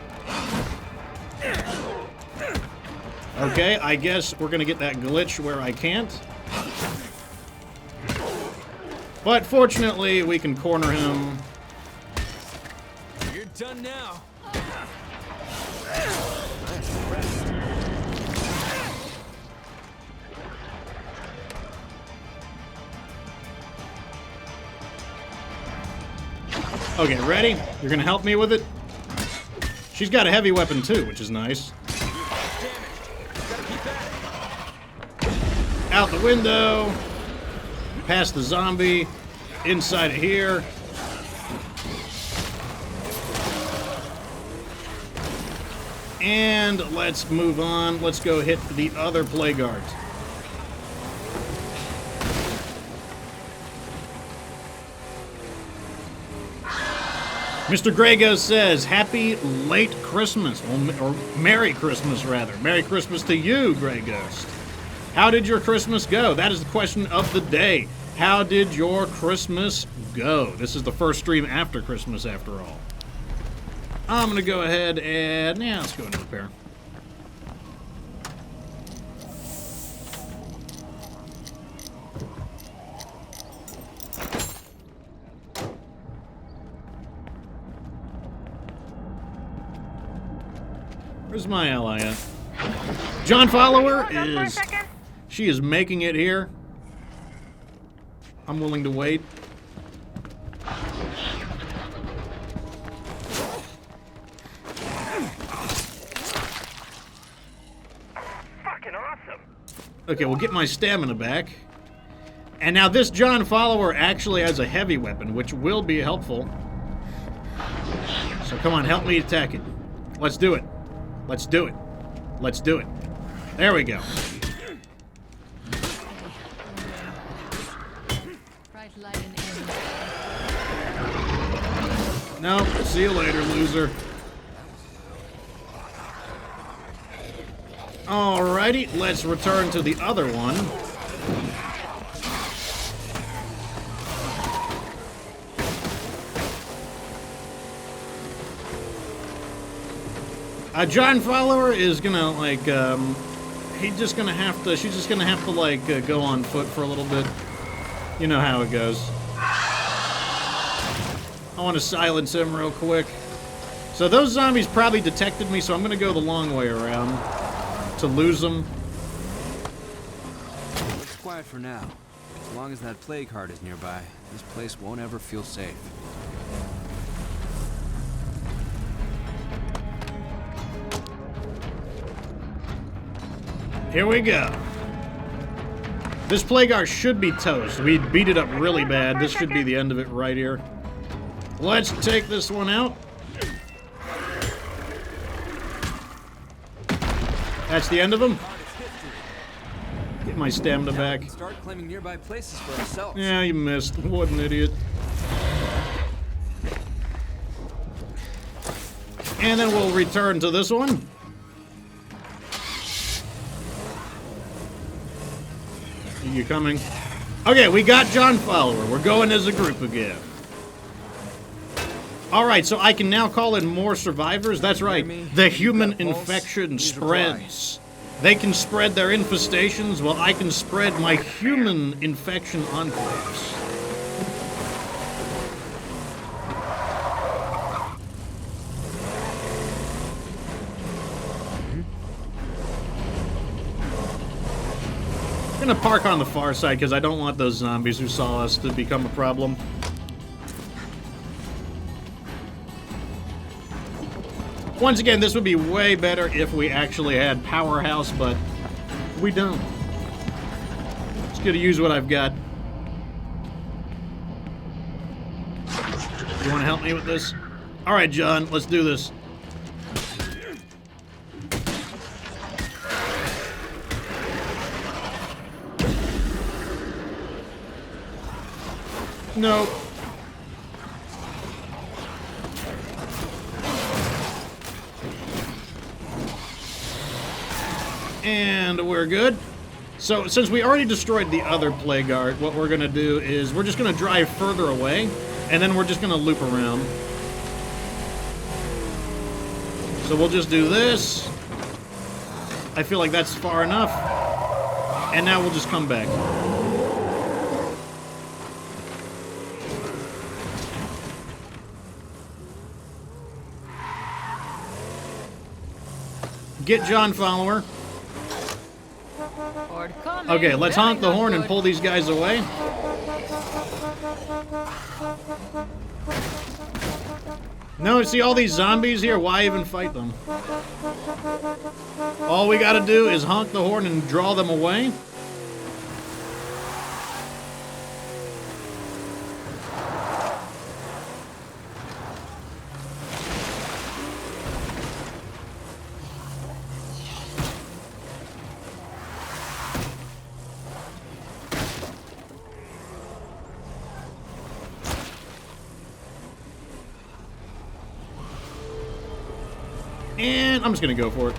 [SPEAKER 1] Okay, I guess we're going to get that glitch where I can't. But fortunately, we can corner him.
[SPEAKER 3] You're done now.
[SPEAKER 1] Okay, ready? You're going to help me with it? She's got a heavy weapon too, which is nice. Out the window. Past the zombie. Inside of here. And let's move on. Let's go hit the other plague art. Mr. Grego says, happy late Christmas, or Merry Christmas, rather. Merry Christmas to you, Grey Ghost. How did your Christmas go? That is the question of the day. How did your Christmas go? This is the first stream after Christmas, after all. I'm going to go ahead and, let's go into repair. Where's my ally at? John Follower is... She is making it here. I'm willing to wait.
[SPEAKER 2] Fucking awesome.
[SPEAKER 1] Okay, we'll get my stamina back. And now this John follower actually has a heavy weapon, which will be helpful. So come on, help me attack it. Let's do it. Let's do it. Let's do it. There we go.
[SPEAKER 7] Bright light in the
[SPEAKER 1] No, see you later, loser. Alrighty, let's return to the other one. John follower is gonna like she's just gonna have to like go on foot for a little bit. You know how it goes. I want to silence him real quick. So those zombies probably detected me, so I'm gonna go the long way around to lose them.
[SPEAKER 3] Looks quiet for now. As long as that plague heart is nearby, this place won't ever feel safe.
[SPEAKER 1] Here we go. This plague heart should be toast. We beat it up really bad. This should be the end of it right here. Let's take this one out. That's the end of him. Get my stamina back.
[SPEAKER 3] Start claiming nearby places for ourselves.
[SPEAKER 1] Yeah, you missed. What an idiot. And then we'll return to this one. You coming? Okay, we got John follower. We're going as a group again. Alright, so I can now call in more survivors. That's right. The human infection spreads. They can spread their infestations, while I can spread my human infection enclaves. I'm gonna park on the far side because I don't want those zombies who saw us to become a problem. Once again, this would be way better if we actually had Powerhouse, but we don't. Just gonna use what I've got. You wanna help me with this? Alright, John, let's do this. No. And we're good. So, since we already destroyed the other plague heart, what we're gonna do is we're just gonna drive further away, and then we're just gonna loop around. So we'll just do this. I feel like that's far enough. And now we'll just come back. Get John follower. Okay, let's honk the horn and pull these guys away. No, see all these zombies here? Why even fight them? All we gotta do is honk the horn and draw them away. And I'm just gonna go for it.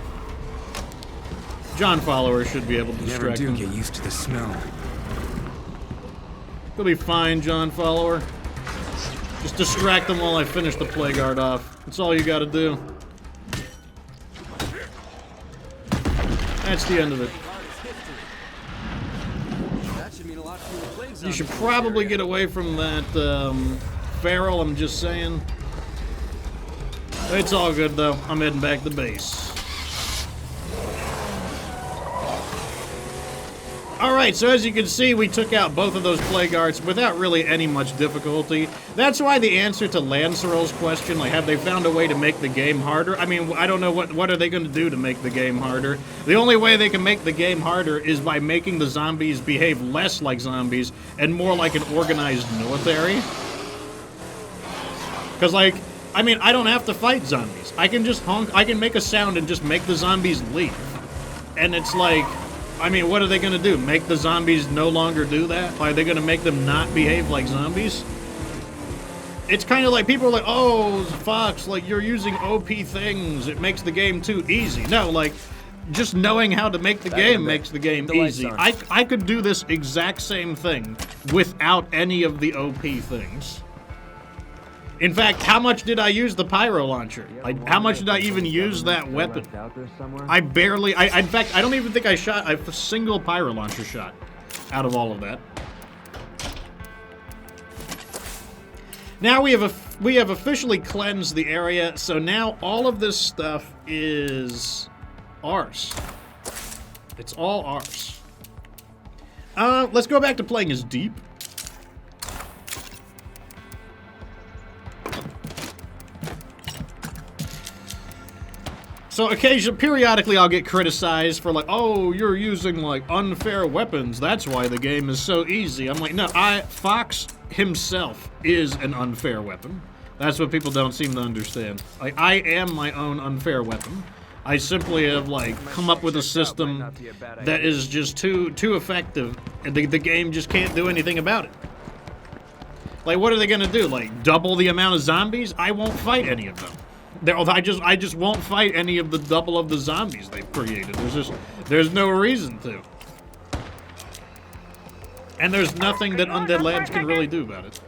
[SPEAKER 1] John follower should be able to distract
[SPEAKER 3] Never
[SPEAKER 1] him.
[SPEAKER 3] do get used to the smell.
[SPEAKER 1] He'll be fine, John follower. Just distract them while I finish the plague guard off. That's all you gotta do. That's the end of it.
[SPEAKER 3] That should mean a lot fewer plagues.
[SPEAKER 1] You should probably get away from that feral, I'm just saying. It's all good though. I'm heading back to base. Alright, so as you can see, we took out both of those plague arts without really any much difficulty. That's why the answer to Lancerol's question, like, have they found a way to make the game harder? I mean, I don't know what are they going to do to make the game harder. The only way they can make the game harder is by making the zombies behave less like zombies and more like an organized military. Because, like, I mean, I don't have to fight zombies. I can just I can make a sound and just make the zombies leave. And it's like, I mean, what are they going to do? Make the zombies no longer do that? Are they going to make them not behave like zombies? It's kind of like people are like, oh, Fox, like, you're using OP things. It makes the game too easy. No, like, just knowing how to make the game makes the game easy. I could do this exact same thing without any of the OP things. In fact, how much did I use the pyro launcher? How much did I even use that weapon? I barely, in fact, I don't even think I shot a single pyro launcher shot out of all of that. Now we have officially cleansed the area, so now all of this stuff is ours. It's all ours. Let's go back to playing as Deep. So periodically I'll get criticized for like, oh, you're using like unfair weapons. That's why the game is so easy. I'm like, no, Fox himself is an unfair weapon. That's what people don't seem to understand. Like, I am my own unfair weapon. I simply have like come up with a system that is just too effective, and the game just can't do anything about it. Like, what are they gonna do? Like, double the amount of zombies? I won't fight any of them. I just won't fight any of the double of the zombies they've created. There's no reason to. And there's nothing that Undead Labs can really do about it.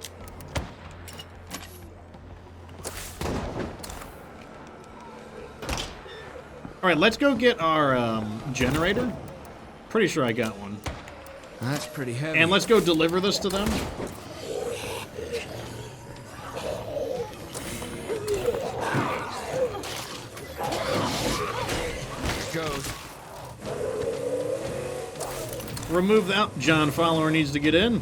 [SPEAKER 1] Alright, let's go get our generator. Pretty sure I got one.
[SPEAKER 3] That's pretty heavy.
[SPEAKER 1] And let's go deliver this to them.
[SPEAKER 3] Goes.
[SPEAKER 1] Remove that. John Follower needs to get in.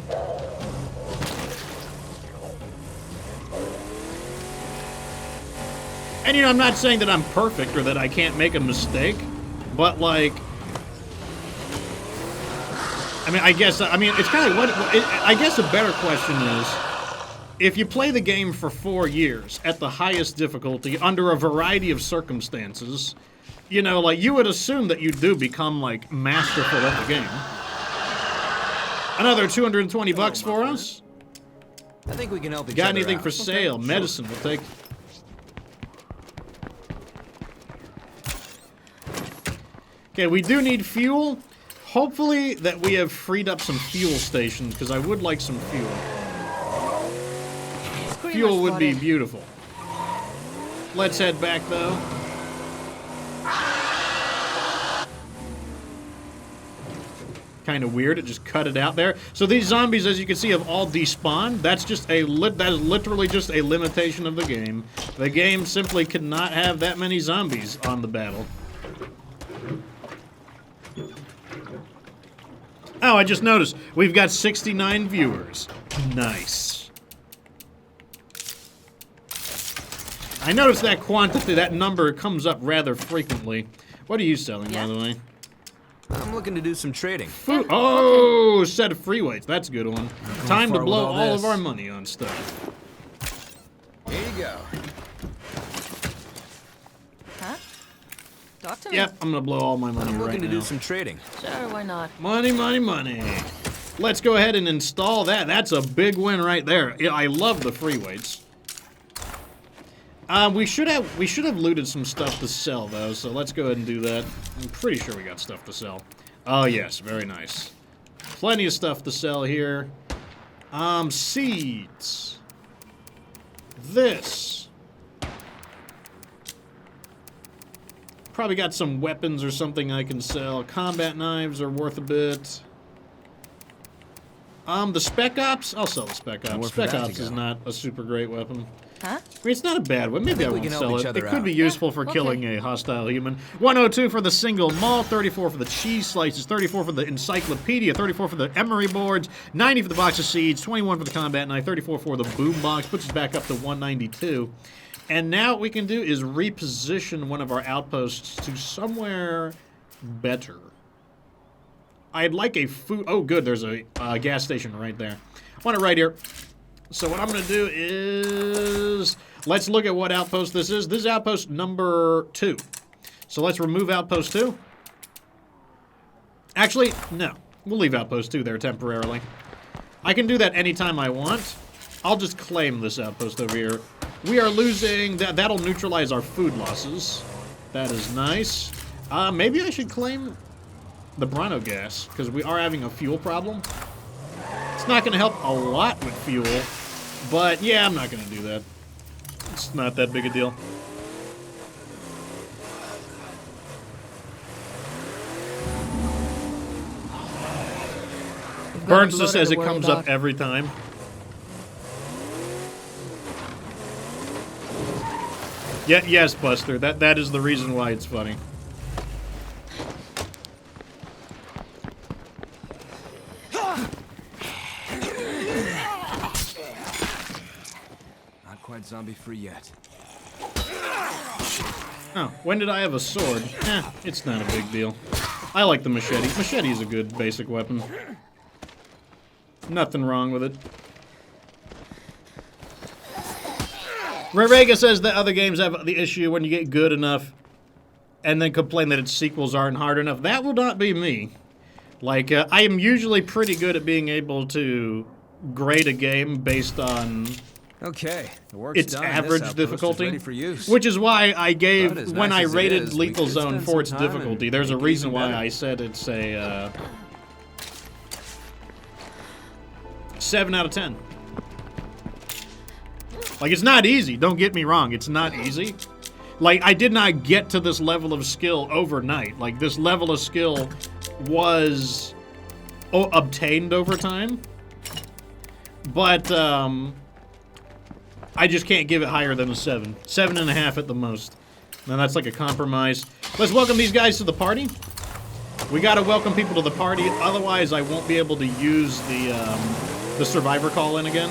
[SPEAKER 1] And, you know, I'm not saying that I'm perfect or that I can't make a mistake, but, like, I mean, it's kind of I guess a better question is, if you play the game for 4 years at the highest difficulty under a variety of circumstances, you know, like, you would assume that you do become, like, masterful at the game. Another 220 bucks for us?
[SPEAKER 3] I think we can help each other
[SPEAKER 1] Got anything
[SPEAKER 3] out.
[SPEAKER 1] for sale?
[SPEAKER 3] Okay,
[SPEAKER 1] Medicine, we'll take. Okay, we do need fuel. Hopefully that we have freed up some fuel stations, because I would like some fuel. Fuel would be beautiful. Let's head back, though. Kind of weird, it just cut it out there. So these zombies, as you can see, have all despawned. That's just that is literally just a limitation of the game. The game simply could not have that many zombies on the battle. Oh, I just noticed. We've got 69 viewers. Nice. I noticed that quantity, that number comes up rather frequently. What are you selling, by the way?
[SPEAKER 3] I'm looking to do some trading.
[SPEAKER 1] Food. Oh, set of free weights. That's a good one. Time to blow all
[SPEAKER 3] this.
[SPEAKER 1] of our money on stuff.
[SPEAKER 3] Here you go.
[SPEAKER 7] Huh? Talk to me.
[SPEAKER 1] Yep, I'm gonna blow all my money
[SPEAKER 3] I'm
[SPEAKER 1] right
[SPEAKER 3] looking to
[SPEAKER 1] now.
[SPEAKER 3] do some trading.
[SPEAKER 7] Sure, why not?
[SPEAKER 1] Money, money, money. Let's go ahead and install that. That's a big win right there. I love the free weights. We should have looted some stuff to sell though, so let's go ahead and do that. I'm pretty sure we got stuff to sell. Oh yes, very nice. Plenty of stuff to sell here. Seeds. This. Probably got some weapons or something I can sell. Combat knives are worth a bit. The Spec Ops? I'll sell the Spec Ops. Spec Ops is not a super great weapon.
[SPEAKER 7] Huh?
[SPEAKER 1] mean, it's not a bad one. Maybe I
[SPEAKER 3] we
[SPEAKER 1] won't
[SPEAKER 3] can help
[SPEAKER 1] sell
[SPEAKER 3] each
[SPEAKER 1] it.
[SPEAKER 3] other
[SPEAKER 1] It could
[SPEAKER 3] out.
[SPEAKER 1] be useful for
[SPEAKER 7] okay.
[SPEAKER 1] killing a hostile human. 102 for the single malt, 34 for the cheese slices, 34 for the encyclopedia, 34 for the emery boards, 90 for the box of seeds, 21 for the combat knife, 34 for the boom box, puts us back up to 192. And now what we can do is reposition one of our outposts to somewhere better. I'd like a food... Oh, good, there's a gas station right there. I want it right here. So what I'm going to do is... Let's look at what outpost this is. This is outpost number 2. So let's remove outpost 2. Actually, no. We'll leave outpost 2 there temporarily. I can do that anytime I want. I'll just claim this outpost over here. We are losing... That'll neutralize our food losses. That is nice. Maybe I should claim the Bronto gas, because we are having a fuel problem. It's not going to help a lot with fuel, but yeah, I'm not going to do that. It's not that big a deal.
[SPEAKER 7] We've got a
[SPEAKER 1] Burns just
[SPEAKER 7] bloater
[SPEAKER 1] says
[SPEAKER 7] to
[SPEAKER 1] it
[SPEAKER 7] worry
[SPEAKER 1] comes
[SPEAKER 7] about.
[SPEAKER 1] up every time. Yeah, yes, Buster. That is the reason why it's funny.
[SPEAKER 3] Not quite zombie-free yet.
[SPEAKER 1] Oh, when did I have a sword? It's not a big deal. I like the machete. Machete is a good basic weapon. Nothing wrong with it. Revega says that other games have the issue when you get good enough and then complain that its sequels aren't hard enough. That will not be me. Like, I am usually pretty good at being able to grade a game based on
[SPEAKER 3] Okay, the work's
[SPEAKER 1] its
[SPEAKER 3] done.
[SPEAKER 1] average
[SPEAKER 3] This outpost is
[SPEAKER 1] difficulty,
[SPEAKER 3] ready for use.
[SPEAKER 1] which is why I gave,
[SPEAKER 3] But as
[SPEAKER 1] when
[SPEAKER 3] nice
[SPEAKER 1] I
[SPEAKER 3] as it
[SPEAKER 1] rated
[SPEAKER 3] is, we
[SPEAKER 1] Lethal
[SPEAKER 3] could
[SPEAKER 1] Zone
[SPEAKER 3] spend
[SPEAKER 1] for its
[SPEAKER 3] some time
[SPEAKER 1] difficulty.
[SPEAKER 3] and
[SPEAKER 1] There's a
[SPEAKER 3] make it
[SPEAKER 1] reason
[SPEAKER 3] even
[SPEAKER 1] why
[SPEAKER 3] better.
[SPEAKER 1] I said it's a 7 out of 10. Like, it's not easy. Don't get me wrong. It's not easy. Like, I did not get to this level of skill overnight. Like, this level of skill was obtained over time. But, I just can't give it higher than a 7. 7.5 at the most. Now, that's like a compromise. Let's welcome these guys to the party. We gotta welcome people to the party. Otherwise, I won't be able to use the survivor call-in again.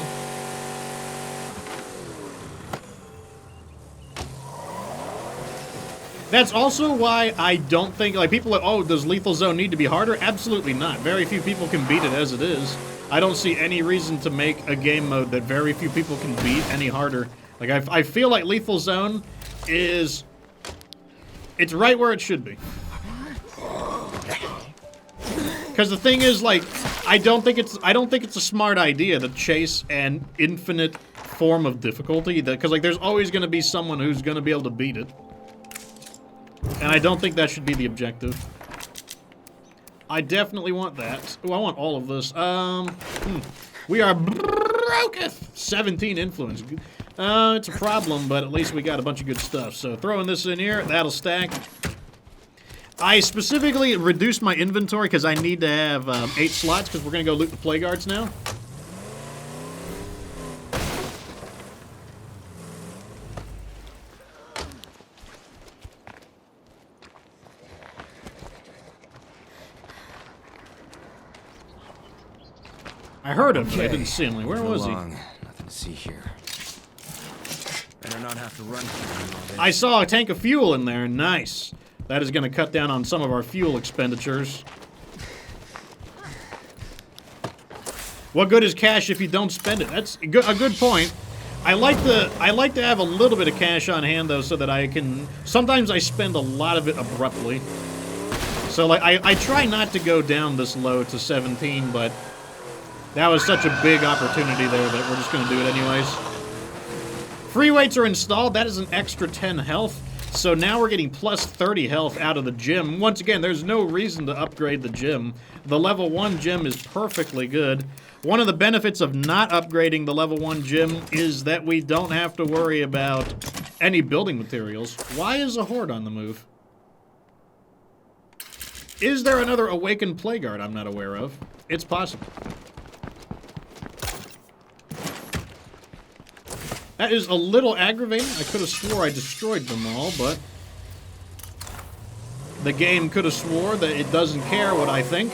[SPEAKER 1] That's also why I don't think, like, people are, oh, does Lethal Zone need to be harder? Absolutely not. Very few people can beat it as it is. I don't see any reason to make a game mode that very few people can beat any harder. Like, I feel like Lethal Zone is... It's right where it should be. Because the thing is, like, I don't think it's a smart idea to chase an infinite form of difficulty. Because, like, there's always going to be someone who's going to be able to beat it. And I don't think that should be the objective. I definitely want that. Oh, I want all of this. We are broketh. 17 influence. It's a problem, but at least we got a bunch of good stuff. So throwing this in here, that'll stack. I specifically reduced my inventory because I need to have 8 slots because we're going to go loot the plague guards now. I heard him, but I didn't see him. Like, where was he?
[SPEAKER 3] Nothing to see here. Better not have to run from all day.
[SPEAKER 1] I saw a tank of fuel in there. Nice. That is going to cut down on some of our fuel expenditures. What good is cash if you don't spend it? That's a good point. I like to have a little bit of cash on hand though, so that I can. Sometimes I spend a lot of it abruptly. So like I try not to go down this low to 17, but that was such a big opportunity there that we're just going to do it anyways. Free weights are installed. That is an extra 10 health. So now we're getting plus 30 health out of the gym. Once again, there's no reason to upgrade the gym. The level 1 gym is perfectly good. One of the benefits of not upgrading the level 1 gym is that we don't have to worry about any building materials. Why is a horde on the move? Is there another awakened plague guard I'm not aware of? It's possible. That is a little aggravating. I could have swore I destroyed them all, but the game could have swore that it doesn't care what I think.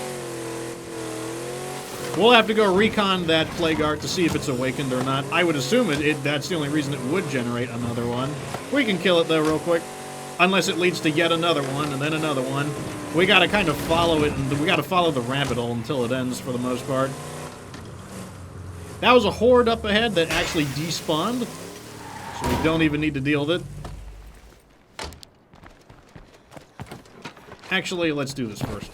[SPEAKER 1] We'll have to go recon that plague art to see if it's awakened or not. I would assume that's the only reason it would generate another one. We can kill it though real quick. Unless it leads to yet another one, and then another one. We gotta kind of follow it, and we gotta follow the rabbit hole until it ends for the most part. That was a horde up ahead that actually despawned. So we don't even need to deal with it. Actually, let's do this first.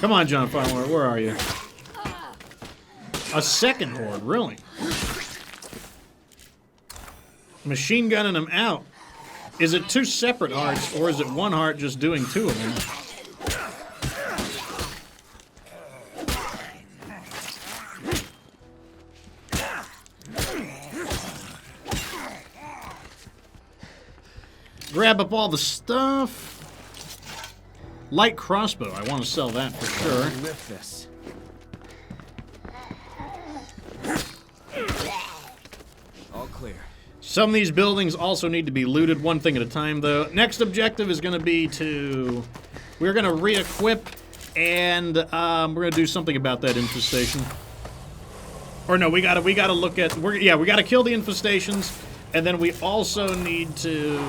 [SPEAKER 1] Come on, John Farmer, where are you? A second horde, really? Machine gunning them out. Is it two separate hearts, or is it one heart just doing two of them? Grab up all the stuff. Light crossbow, I want to sell that for sure.
[SPEAKER 3] Lift this. All clear.
[SPEAKER 1] Some of these buildings also need to be looted one thing at a time, though. Next objective is going to be to... We're going to re-equip, and we're going to do something about that infestation. Or no, we gotta look at... we gotta kill the infestations, and then we also need to...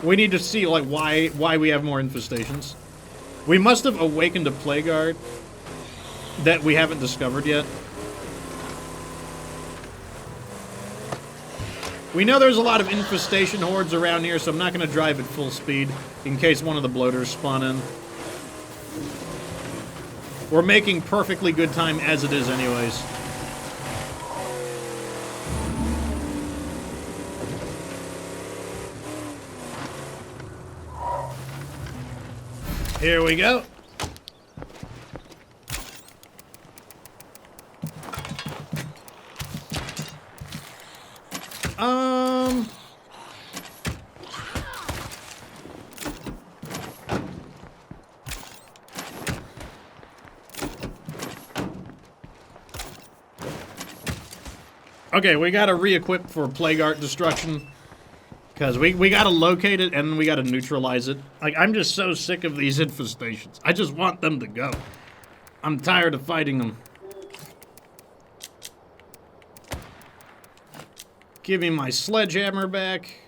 [SPEAKER 1] We need to see, like, why we have more infestations. We must have awakened a plague art that we haven't discovered yet. We know there's a lot of infestation hordes around here, so I'm not going to drive at full speed in case one of the bloaters spawn in. We're making perfectly good time as it is anyways. Here we go. Okay, we gotta re-equip for Plague Art Destruction. Because we gotta locate it and we gotta neutralize it. Like, I'm just so sick of these infestations. I just want them to go. I'm tired of fighting them. Give me my sledgehammer back.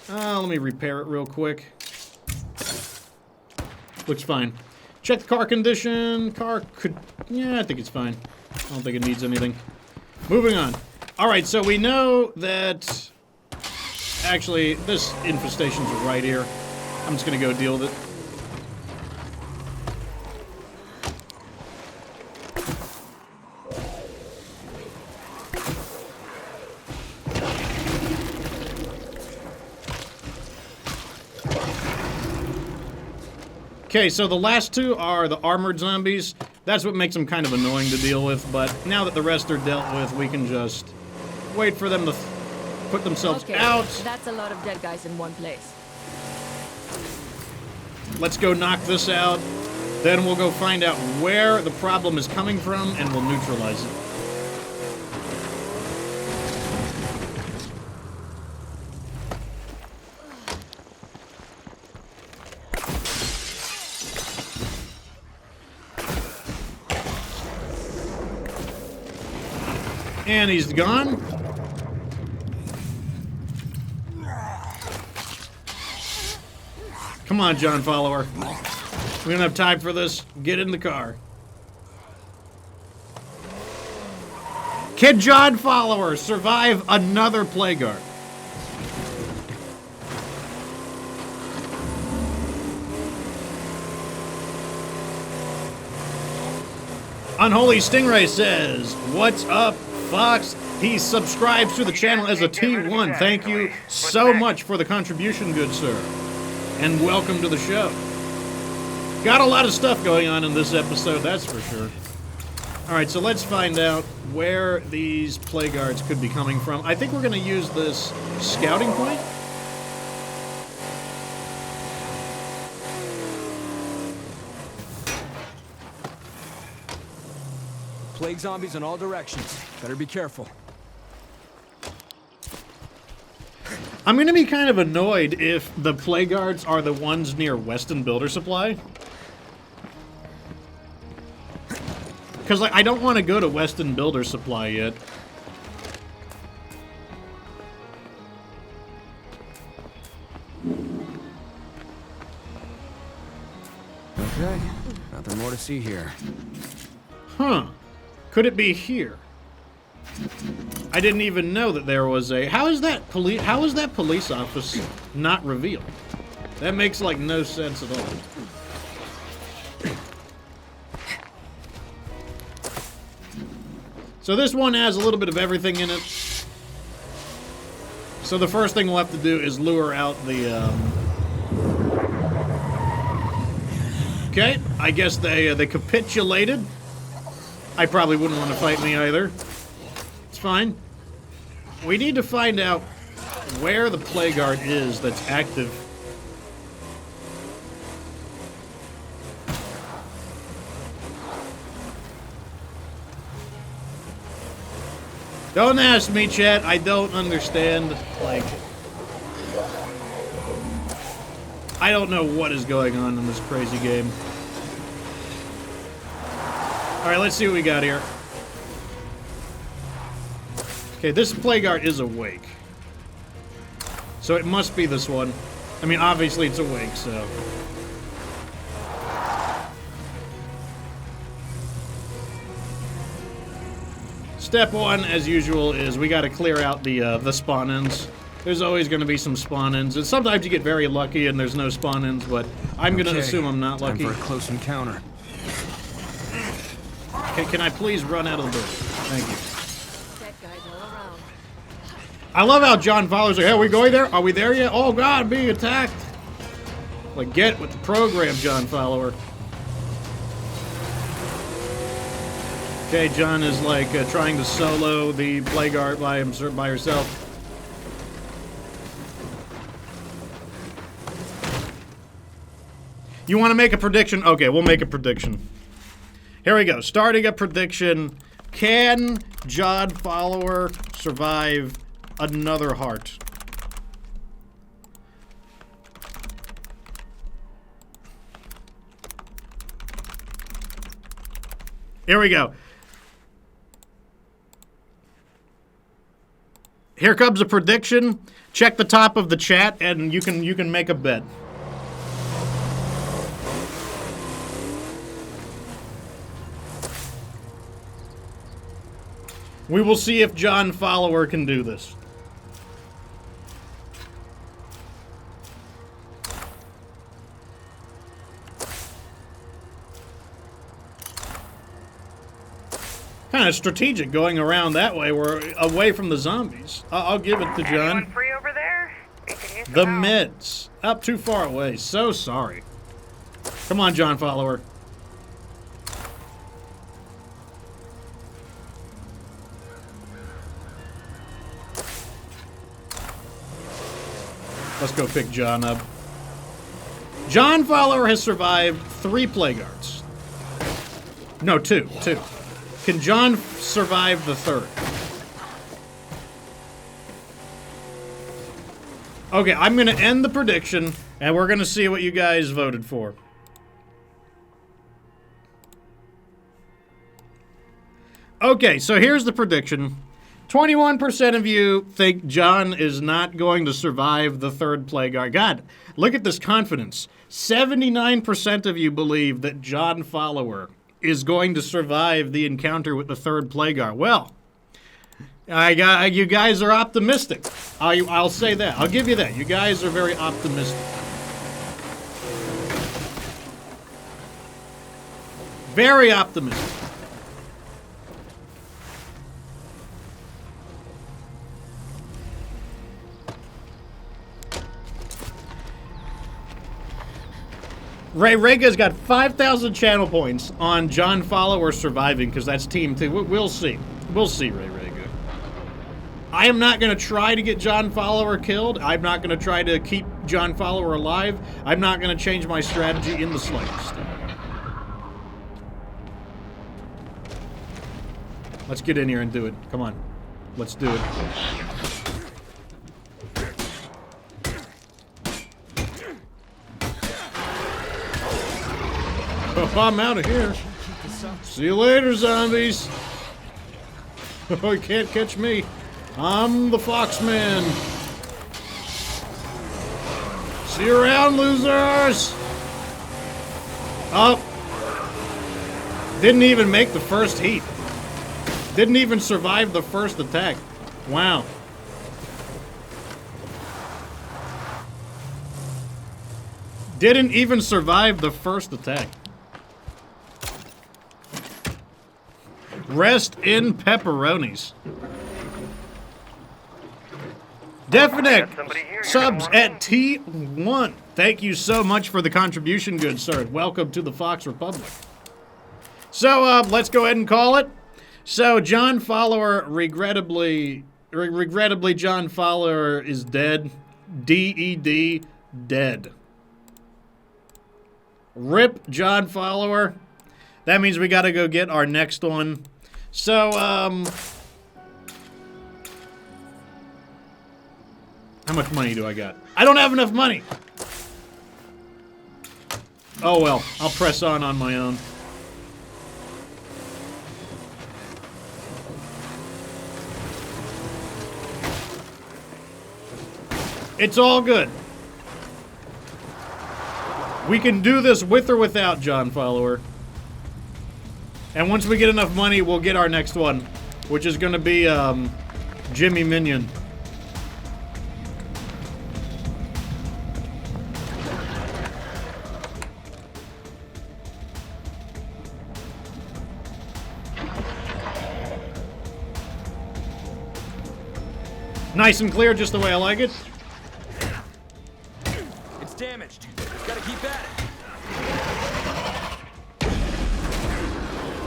[SPEAKER 1] Let me repair it real quick. Looks fine. Check the car condition. Car could... Yeah, I think it's fine. I don't think it needs anything. Moving on. Alright, so we know that... Actually, this infestation's right here. I'm just gonna go deal with it. Okay, so the last two are the armored zombies. That's what makes them kind of annoying to deal with, but now that the rest are dealt with, we can just wait for them to put themselves out.
[SPEAKER 7] That's a lot of dead guys in one place.
[SPEAKER 1] Let's go knock this out. Then we'll go find out where the problem is coming from, and we'll neutralize it. And he's gone. Come on, John Follower. We don't have time for this. Get in the car. Kid John Follower, survive another Plague Art. Unholy Stingray says, "What's up, Fox?" He subscribes to the channel as a T1. Thank you so much for the contribution, good sir. And welcome to the show. Got a lot of stuff going on in this episode, that's for sure. Alright, so let's find out where these Plague Arts could be coming from. I think we're going to use this scouting point.
[SPEAKER 3] Plague zombies in all directions. Better be careful.
[SPEAKER 1] I'm gonna be kind of annoyed if the plague guards are the ones near Weston Builder Supply. Because like, I don't want to go to Weston Builder Supply yet.
[SPEAKER 3] Okay, nothing more to see here.
[SPEAKER 1] Huh. Could it be here? I didn't even know that there was a... How is that police office not revealed? That makes, like, no sense at all. So this one has a little bit of everything in it. So the first thing we'll have to do is lure out the, Okay, I guess they capitulated. I probably wouldn't want to fight me either. It's fine. We need to find out where the plague guard is that's active. Don't ask me, chat. I don't understand. Like, I don't know what is going on in this crazy game. Alright, let's see what we got here. Okay, this plague guard is awake. So it must be this one. I mean, obviously it's awake, so... Step one, as usual, is we gotta clear out the spawn-ins. There's always gonna be some spawn-ins, and sometimes you get very lucky and there's no spawn-ins, but I'm gonna assume I'm not lucky.
[SPEAKER 3] Time for a close encounter.
[SPEAKER 1] Okay, can I please run out of the building? Thank you.
[SPEAKER 7] Dead guys all around.
[SPEAKER 1] I love how John Fowler's like, hey, are we going there? Are we there yet? Oh god, being attacked! Like, get with the program, John Fowler. Okay, John is like trying to solo the plague guard by herself. You want to make a prediction? Okay, we'll make a prediction. Here we go. Starting a prediction. Can John Follower survive another heart? Here we go. Here comes a prediction. Check the top of the chat and you can make a bet. We will see if John Follower can do this. Kind of strategic going around that way. We're away from the zombies. I'll give it to John.
[SPEAKER 6] Anyone free over there? We can use
[SPEAKER 1] The
[SPEAKER 6] some help.
[SPEAKER 1] meds. Up too far away. So sorry. Come on, John Follower. Let's go pick John up. John Follower has survived 3 plague guards. No, 2. Can John survive the 3rd? Okay, I'm gonna end the prediction, and we're gonna see what you guys voted for. Okay, so here's the prediction. 21% of you think John is not going to survive the 3rd plague guard. God, look at this confidence. 79% of you believe that John Follower is going to survive the encounter with the 3rd plague guard. Well, you guys are optimistic. I'll say that. I'll give you that. You guys are very optimistic. Very optimistic. Ray Rega's got 5,000 channel points on John Follower surviving because that's team 2. We'll see. We'll see, Ray Rega. I am not going to try to get John Follower killed. I'm not going to try to keep John Follower alive. I'm not going to change my strategy in the slightest. Let's get in here and do it. Come on. Let's do it. Oh, I'm out of here. See you later, zombies. Oh, you can't catch me. I'm the Foxman. See you around, losers. Oh. Didn't even make the first heat. Didn't even survive the first attack. Wow. Didn't even survive the first attack. Rest in pepperonis. Definite subs at T1. Thank you so much for the contribution, good sir. Welcome to the Fox Republic. So, let's go ahead and call it. So, John Follower, regrettably, John Follower is dead. D-E-D, dead. Rip John Follower. That means we gotta go get our next one. So, how much money do I got? I don't have enough money! Oh well, I'll press on my own. It's all good. We can do this with or without John Follower. And once we get enough money, we'll get our next one, which is going to be Jimmy Minion. Nice and clear, just the way I like it.
[SPEAKER 3] It's damaged. Gotta keep at it.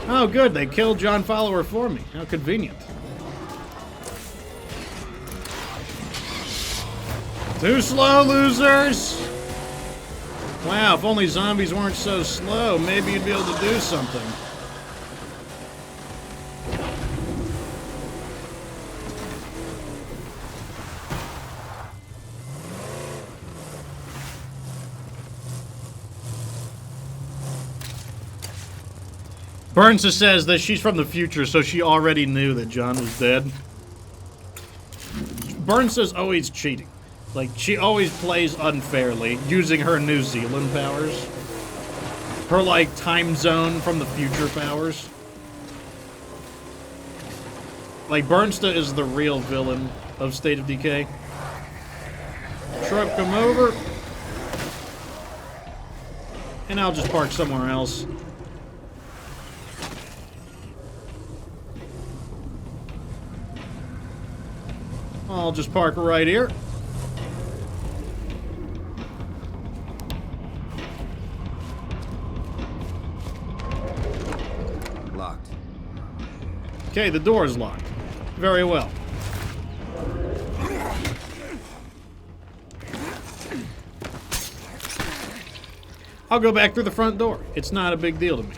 [SPEAKER 1] Oh, good. They killed John Follower for me. How convenient. Too slow, losers! Wow, if only zombies weren't so slow, maybe you'd be able to do something. Burns says that she's from the future, so she already knew that John was dead. Burns says always cheating. Like, she always plays unfairly, using her New Zealand powers. Her, like, time zone from the future powers. Like, Burnsta is the real villain of State of Decay. Truck, come over. And I'll just park somewhere else. I'll just park right here.
[SPEAKER 3] Locked.
[SPEAKER 1] Okay, the door is locked. Very well. I'll go back through the front door. It's not a big deal to me.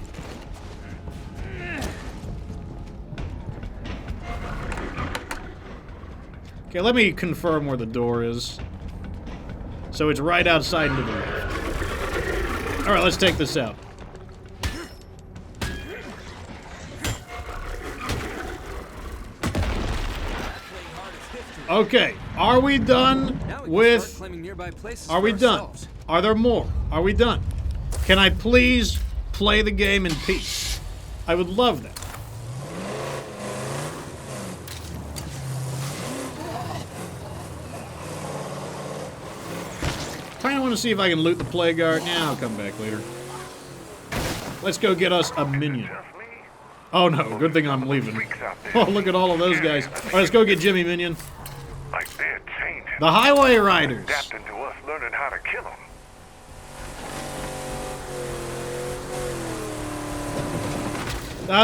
[SPEAKER 1] Okay, let me confirm where the door is. So it's right outside and to the left. Alright, let's take this out. Okay, are we done with... Are we done? Are there more? Are we done? Can I please play the game in peace? I would love that. Kinda want to see if I can loot the plague guard. Nah, I'll come back later. Let's go get us a minion. Oh no, good thing I'm leaving. Oh, look at all of those guys. Alright, let's go get Jimmy Minion.
[SPEAKER 2] Like they're changing.
[SPEAKER 1] The Highway Riders.
[SPEAKER 2] Adapting to us learning how to kill them.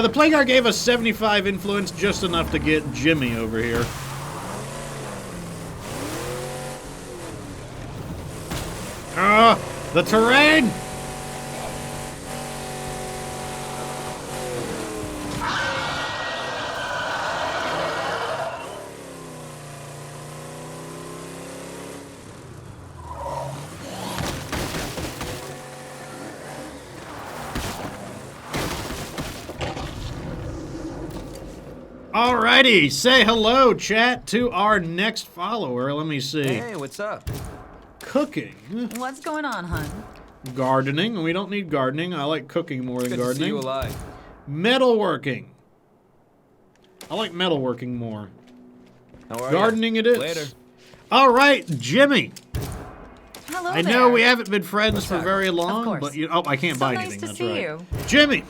[SPEAKER 1] The plague guard gave us 75 influence, just enough to get Jimmy over here. The terrain! Alrighty, say hello, chat, to our next follower. Let me see.
[SPEAKER 3] Hey, what's up?
[SPEAKER 1] Cooking.
[SPEAKER 7] What's going on, hun?
[SPEAKER 1] Gardening. We don't need gardening. I like cooking more than
[SPEAKER 3] Good
[SPEAKER 1] gardening.
[SPEAKER 3] to see you alive.
[SPEAKER 1] Metalworking. I like metalworking more.
[SPEAKER 3] How are
[SPEAKER 1] Gardening
[SPEAKER 3] ya?
[SPEAKER 1] it is.
[SPEAKER 3] Later.
[SPEAKER 1] All right, Jimmy.
[SPEAKER 7] Hello
[SPEAKER 1] I
[SPEAKER 7] there.
[SPEAKER 1] know we haven't been friends
[SPEAKER 3] What's
[SPEAKER 1] for
[SPEAKER 3] up?
[SPEAKER 1] very long,
[SPEAKER 7] course.
[SPEAKER 1] but oh, I can't
[SPEAKER 7] So
[SPEAKER 1] buy
[SPEAKER 7] nice
[SPEAKER 1] anything.
[SPEAKER 7] to
[SPEAKER 1] That's
[SPEAKER 7] see
[SPEAKER 1] right.
[SPEAKER 7] you.
[SPEAKER 1] Jimmy.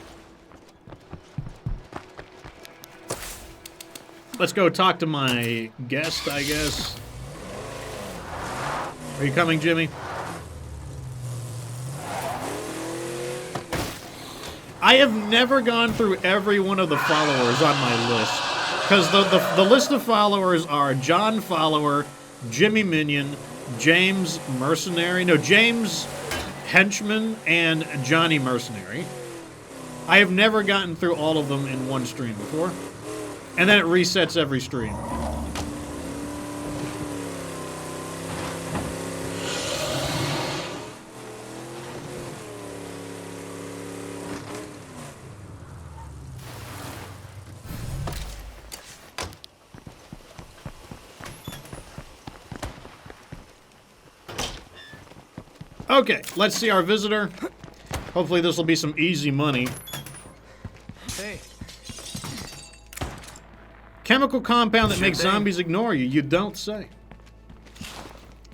[SPEAKER 1] Let's go talk to my guest, I guess. Are you coming, Jimmy? I have never gone through every one of the followers on my list. Because the list of followers are John Follower, Jimmy Minion, James Mercenary, no, James Henchman, and Johnny Mercenary. I have never gotten through all of them in one stream before. And then it resets every stream. Okay, let's see our visitor. Hopefully this will be some easy money.
[SPEAKER 5] Hey,
[SPEAKER 1] Chemical compound that
[SPEAKER 5] Sure
[SPEAKER 1] makes
[SPEAKER 5] thing.
[SPEAKER 1] zombies ignore you. You don't say.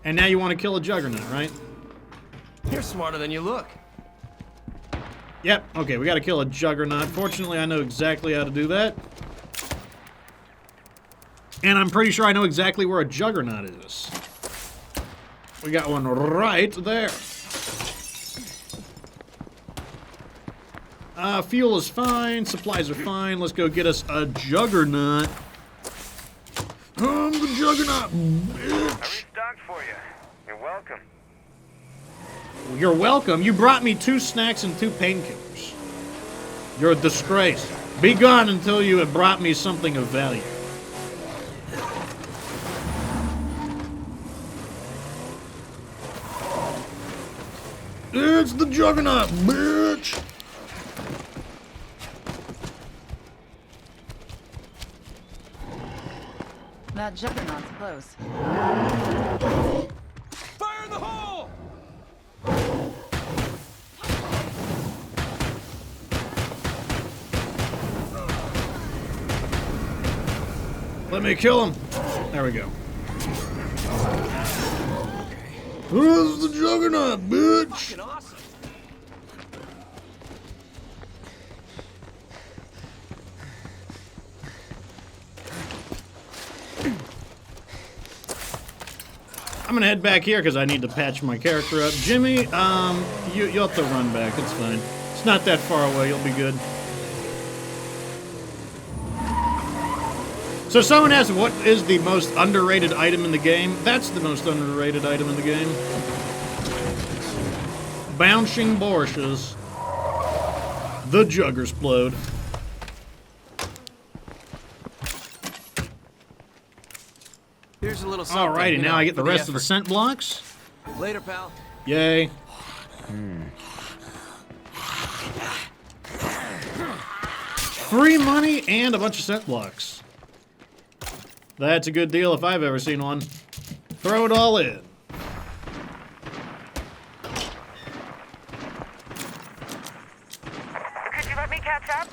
[SPEAKER 1] And now you want to kill a Juggernaut, right?
[SPEAKER 5] you're smarter than you look.
[SPEAKER 1] Yep. Okay, we got to kill a Juggernaut. Fortunately, I know exactly how to do that. And I'm pretty sure I know exactly where a Juggernaut is. We got one right there. Fuel is fine. Supplies are fine. Let's go get us a Juggernaut. I'm the Juggernaut, bitch.
[SPEAKER 2] I restocked for you. You're welcome.
[SPEAKER 1] You're welcome. You brought me 2 snacks and 2 painkillers. You're a disgrace. Be gone until you have brought me something of value. It's the Juggernaut, bitch!
[SPEAKER 7] That Juggernaut's close.
[SPEAKER 3] Fire in the hole!
[SPEAKER 1] Let me kill him. There we go. Who's the Juggernaut, bitch?
[SPEAKER 5] Fucking awesome.
[SPEAKER 1] I'm gonna head back here because I need to patch my character up. Jimmy, you'll have to run back. It's fine. It's not that far away. You'll be good. So someone asked, what is the most underrated item in the game? That's the most underrated item in the game. Bouncing Borsches. The Juggersplode.
[SPEAKER 5] Here's a little something.
[SPEAKER 1] Alrighty,
[SPEAKER 5] you
[SPEAKER 1] now
[SPEAKER 5] know,
[SPEAKER 1] I get the
[SPEAKER 5] for
[SPEAKER 1] rest of the
[SPEAKER 5] effort.
[SPEAKER 1] scent blocks.
[SPEAKER 5] Later, pal.
[SPEAKER 1] Yay. Free money and a bunch of scent blocks. That's a good deal if I've ever seen one. Throw it all in.
[SPEAKER 6] Could you let me catch up?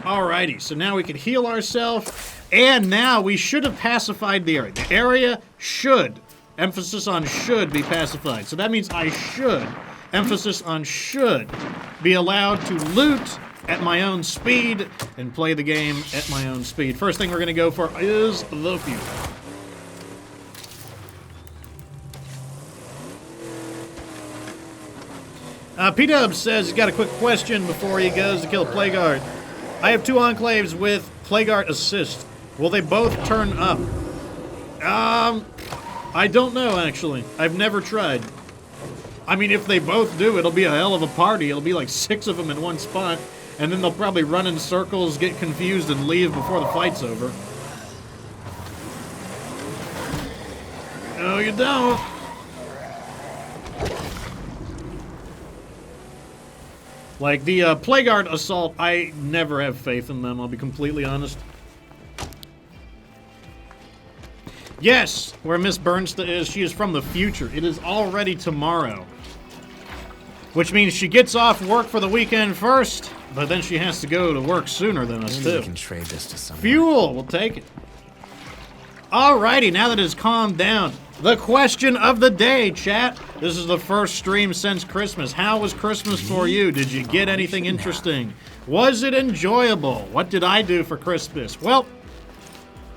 [SPEAKER 1] Alrighty, so now we can heal ourselves, and now we should have pacified the area. The area should, emphasis on should, be pacified. So that means I should, emphasis on should, be allowed to loot at my own speed and play the game at my own speed. First thing we're going to go for is the fuel. P-Dub says he's got a quick question before he goes to kill Plague Art. I have 2 enclaves with Plague Art assist. Will they both turn up? I don't know, actually. I've never tried. I mean, if they both do, it'll be a hell of a party. It'll be like 6 of them in one spot, and then they'll probably run in circles, get confused, and leave before the fight's over. No, you don't. Like, the Plagueguard Assault, I never have faith in them, I'll be completely honest. Yes, where Miss Bernsta is, she is from the future. It is already tomorrow. Which means she gets off work for the weekend first, but then she has to go to work sooner than us, too.
[SPEAKER 3] We can trade this to someone.
[SPEAKER 1] Fuel, we'll take it. Alrighty, now that it's calmed down, the question of the day, chat. This is the first stream since Christmas. How was Christmas for you? Did you get anything interesting? Was it enjoyable? What did I do for Christmas? Well,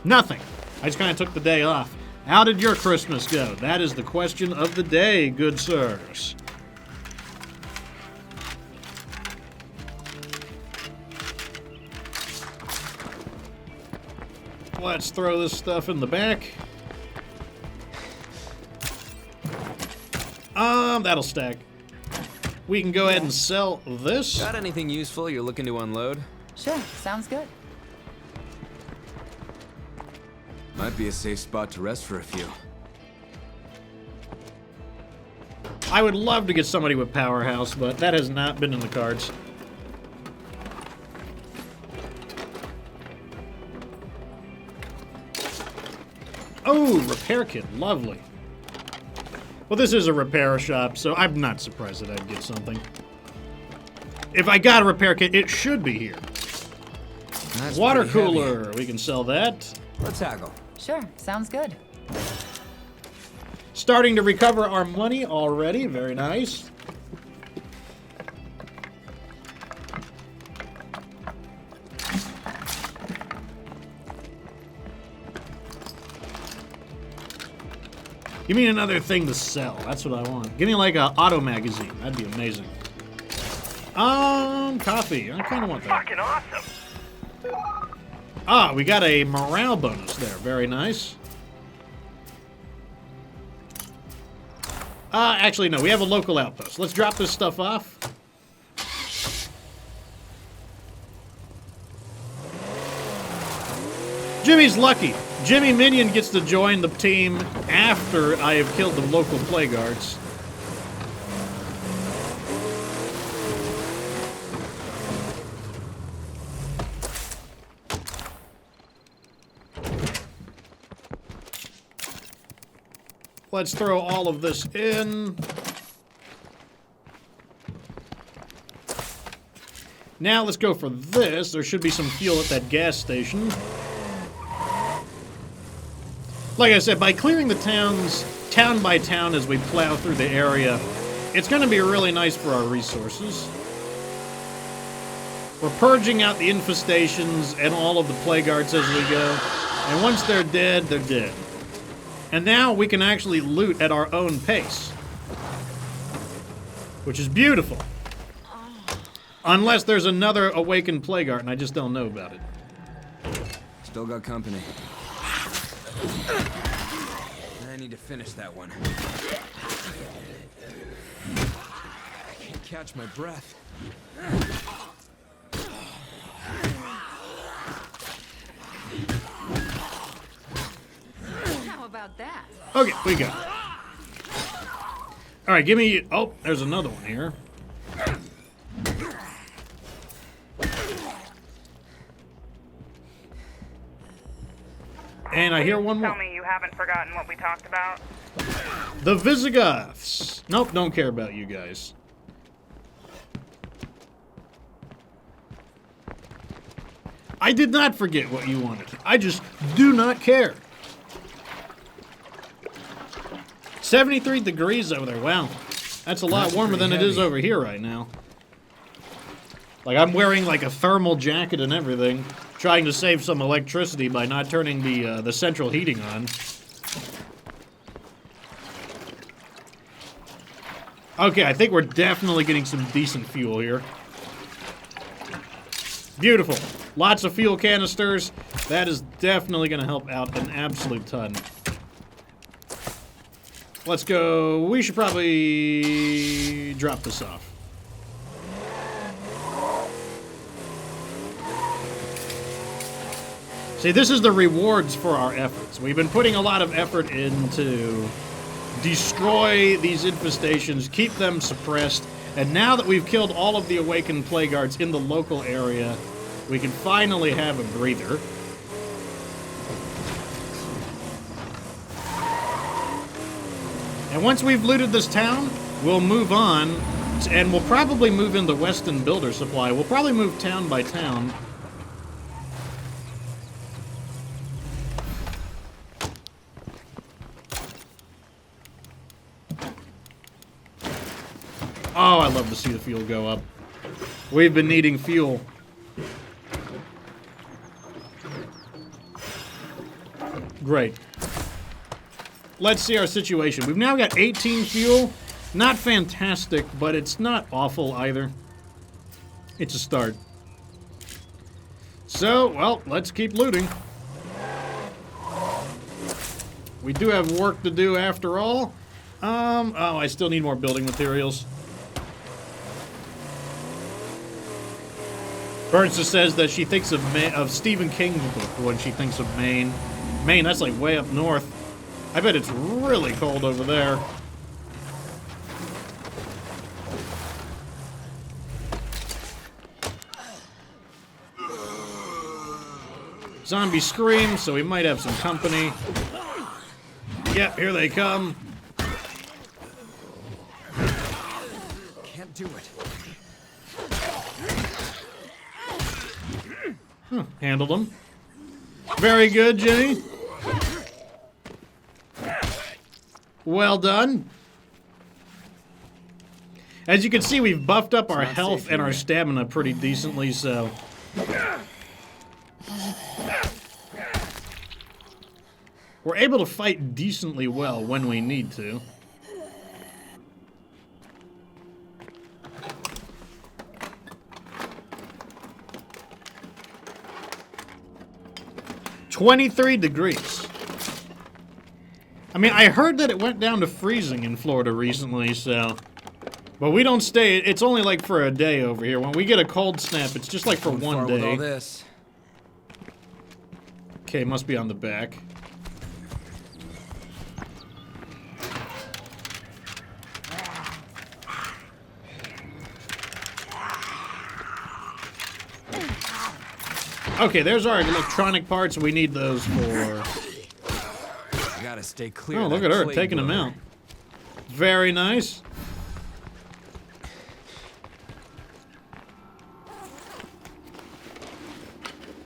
[SPEAKER 1] nothing. I just kind of took the day off. How did your Christmas go? That is the question of the day, good sirs. Let's throw this stuff in the back. That'll stack. We can go ahead and sell this.
[SPEAKER 3] Got anything useful you're looking to unload?
[SPEAKER 7] Sure, sounds good.
[SPEAKER 3] Might be a safe spot to rest for a few.
[SPEAKER 1] I would love to get somebody with Powerhouse, but that has not been in the cards. Oh, repair kit. Lovely. Well, this is a repair shop, so I'm not surprised that I'd get something. If I got a repair kit, it should be here.
[SPEAKER 3] That's
[SPEAKER 1] Water
[SPEAKER 3] pretty heavy.
[SPEAKER 1] cooler. We can sell that.
[SPEAKER 3] Let's haggle.
[SPEAKER 7] Sure, sounds good.
[SPEAKER 1] Starting to recover our money already. Very nice. Give me another thing to sell. That's what I want. Give me like an auto magazine. That'd be amazing. Coffee. I kind of want that.
[SPEAKER 2] Fucking awesome.
[SPEAKER 1] Ah, we got a morale bonus there. Very nice. Actually, no. We have a local outpost. Let's drop this stuff off. Jimmy's lucky. Jimmy Minion gets to join the team after I have killed the local Plagueguards. Let's throw all of this in. Now let's go for this. There should be some fuel at that gas station. Like I said, by clearing the towns, town by town as we plow through the area, it's going to be really nice for our resources. We're purging out the infestations and all of the Plagueguards as we go. And once they're dead, they're dead. And now we can actually loot at our own pace. Which is beautiful. Unless there's another awakened Plagueguard and I just don't know about it.
[SPEAKER 3] Still got company. I need to finish that one. I can't catch my breath.
[SPEAKER 7] How about that?
[SPEAKER 1] Okay, we got it. Alright, give me... Oh, there's another one here. And I hear one more.
[SPEAKER 6] Tell me you haven't forgotten what we talked about.
[SPEAKER 1] The Visigoths. Nope, don't care about you guys. I did not forget what you wanted. I just do not care. 73 degrees over there. Wow. That's a lot warmer than it is over here right now. Like, I'm wearing, like, a thermal jacket and everything, trying to save some electricity by not turning the central heating on. Okay, I think we're definitely getting some decent fuel here. Beautiful. Lots of fuel canisters. That is definitely going to help out an absolute ton. Let's go. We should probably drop this off. See, this is the rewards for our efforts. We've been putting a lot of effort into destroy these infestations, keep them suppressed, And now that we've killed all of the awakened plague guards in the local area, we can finally have a breather. And once we've looted this town, we'll move on, and we'll probably move into Weston Builder Supply. We'll probably move town by town. Oh, I love to see the fuel go up. We've been needing fuel. Great. Let's see our situation. We've now got 18 fuel. Not fantastic, but it's not awful either. It's a start. So, well, let's keep looting. We do have work to do after all. Oh, I still need more building materials. Burns just says that she thinks of Stephen King's book when she thinks of Maine. Maine, that's like way up north. I bet it's really cold over there. Zombie screams, so we might have some company. Yep, here they come.
[SPEAKER 5] Can't do it.
[SPEAKER 1] Handled them. Very good, Jenny. Well done. As you can see, we've buffed up our health and our stamina pretty decently, so... we're able to fight decently well when we need to. "23 degrees. I mean, I heard that it went down to freezing in Florida recently, so... but we don't stay... it's only like for a day over here. When we get a cold snap, it's just like for one day.
[SPEAKER 5] With all this.
[SPEAKER 1] Okay, must be on the back. Okay, there's our electronic parts. We need those for...
[SPEAKER 5] I gotta stay clear.
[SPEAKER 1] oh, look at her taking them out. Very nice.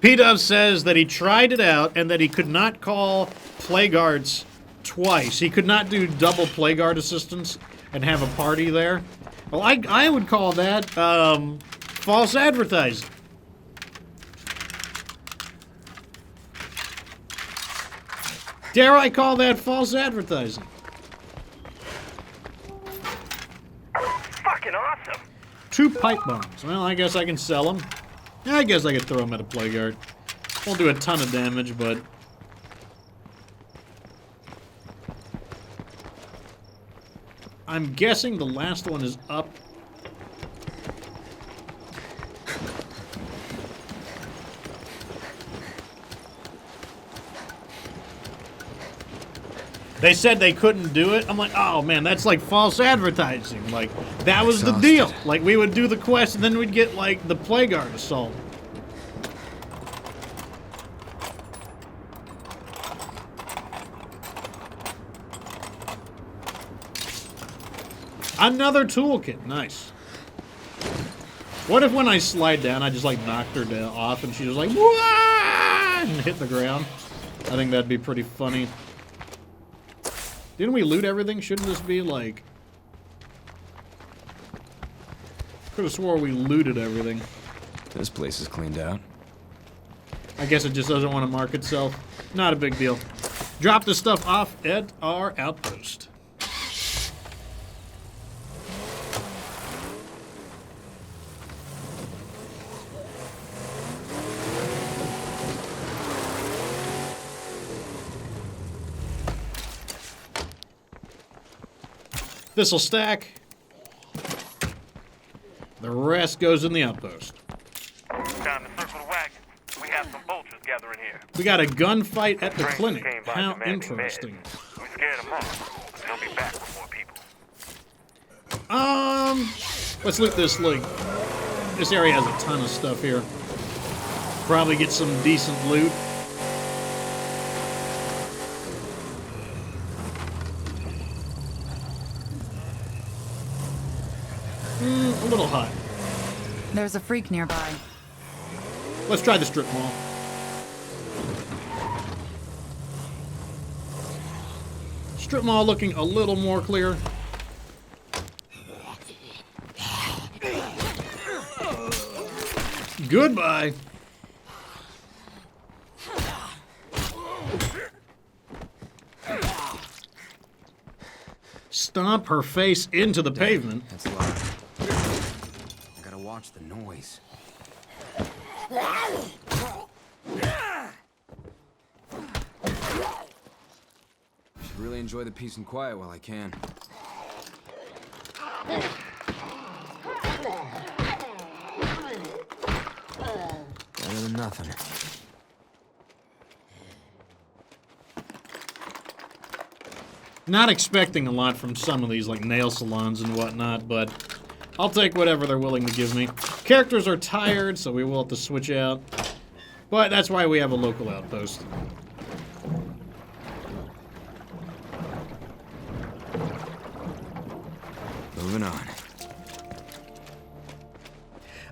[SPEAKER 1] P-Dub says that he tried it out and that he could not call plague guards twice. He could not do double plague guard assistance and have a party there. Well, I would call that false advertising. Dare I call that false advertising?
[SPEAKER 2] Fucking awesome!
[SPEAKER 1] 2 pipe bombs. Well, I guess I can sell them. Yeah, I guess I could throw them at a plague guard. Won't do a ton of damage, but... I'm guessing the last one is up. They said they couldn't do it. I'm like, oh man, that's like false advertising. Like, that was the deal. Like, we would do the quest and then we'd get, like, the plague guard assault. Another toolkit. Nice. What if when I slide down, I just, like, knocked her down off and she was like, wah! And hit the ground? I think that'd be pretty funny. Didn't we loot everything? Shouldn't this be, like... could have swore we looted everything.
[SPEAKER 3] This place is cleaned out.
[SPEAKER 1] I guess it just doesn't want to mark itself. Not a big deal. Drop the stuff off at our outpost. This'll stack. The rest goes in the outpost.
[SPEAKER 2] Time to circle the wagon. We have some vultures gathering here.
[SPEAKER 1] We got a gunfight at the
[SPEAKER 2] Strangers
[SPEAKER 1] clinic.
[SPEAKER 2] came by
[SPEAKER 1] How
[SPEAKER 2] demanding
[SPEAKER 1] interesting.
[SPEAKER 2] meds. We scared them off. They'll be back with more people.
[SPEAKER 1] Let's loot this, like, this area has a ton of stuff here. Probably get some decent loot. A little hot.
[SPEAKER 7] There's a freak nearby.
[SPEAKER 1] Let's try the strip mall. Strip mall looking a little more clear. Goodbye. Stomp her face into the pavement.
[SPEAKER 3] That's loud. I gotta watch the noise. Should really enjoy the peace and quiet while I can. Better than nothing.
[SPEAKER 1] Not expecting a lot from some of these, like nail salons and whatnot, but I'll take whatever they're willing to give me. Characters are tired, so we will have to switch out. But that's why we have a local outpost.
[SPEAKER 3] Moving on.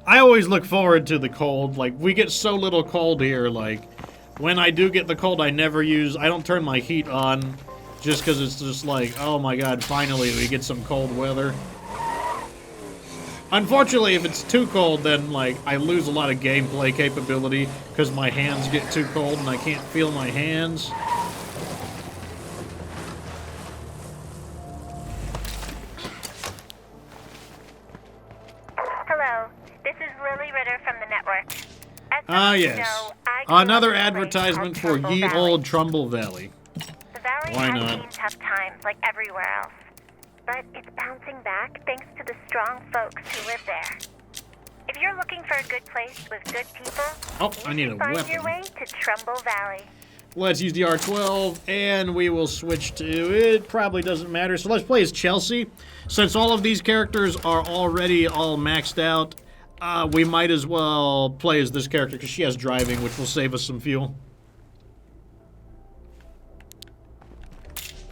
[SPEAKER 1] I always look forward to the cold. Like, we get so little cold here. Like, when I do get the cold, I don't turn my heat on just because it's just like, oh my god, finally we get some cold weather. Unfortunately, if it's too cold, then, like, I lose a lot of gameplay capability because my hands get too cold and I can't feel my hands.
[SPEAKER 4] Hello, this is Lily Ritter from the network. As
[SPEAKER 1] Ah,
[SPEAKER 4] some of you
[SPEAKER 1] yes.
[SPEAKER 4] know, I grew up
[SPEAKER 1] Another
[SPEAKER 4] in a place
[SPEAKER 1] advertisement for
[SPEAKER 4] called Trumbull
[SPEAKER 1] ye
[SPEAKER 4] Valley.
[SPEAKER 1] old Trumbull Valley.
[SPEAKER 4] The valley
[SPEAKER 1] Why
[SPEAKER 4] has
[SPEAKER 1] not?
[SPEAKER 4] seen tough times like everywhere else, but it's bouncing back thanks to the strong folks who live there. If you're looking for a good place with good people,
[SPEAKER 1] Oh, I need
[SPEAKER 4] you
[SPEAKER 1] a
[SPEAKER 4] should find your
[SPEAKER 1] weapon.
[SPEAKER 4] way to Trumbull Valley.
[SPEAKER 1] Let's use the R12, and we will switch to, it probably doesn't matter, so let's play as Chelsea. Since all of these characters are already all maxed out, we might as well play as this character, because she has driving, which will save us some fuel.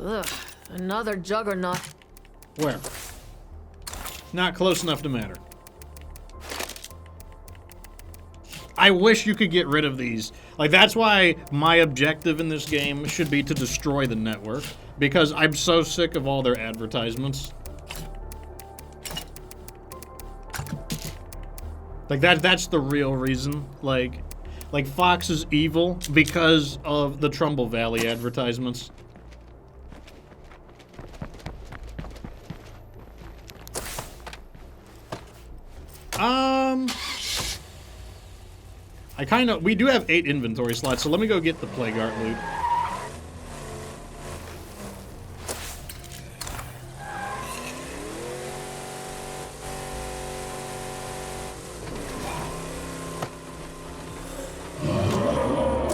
[SPEAKER 8] Ugh, another Juggernaut.
[SPEAKER 1] Where? Not close enough to matter. I wish you could get rid of these. Like, that's why my objective in this game should be to destroy the network. Because I'm so sick of all their advertisements. Like, that's the real reason. Like Fox is evil because of the Trumbull Valley advertisements. We do have 8 inventory slots, so let me go get the Plague Art loot.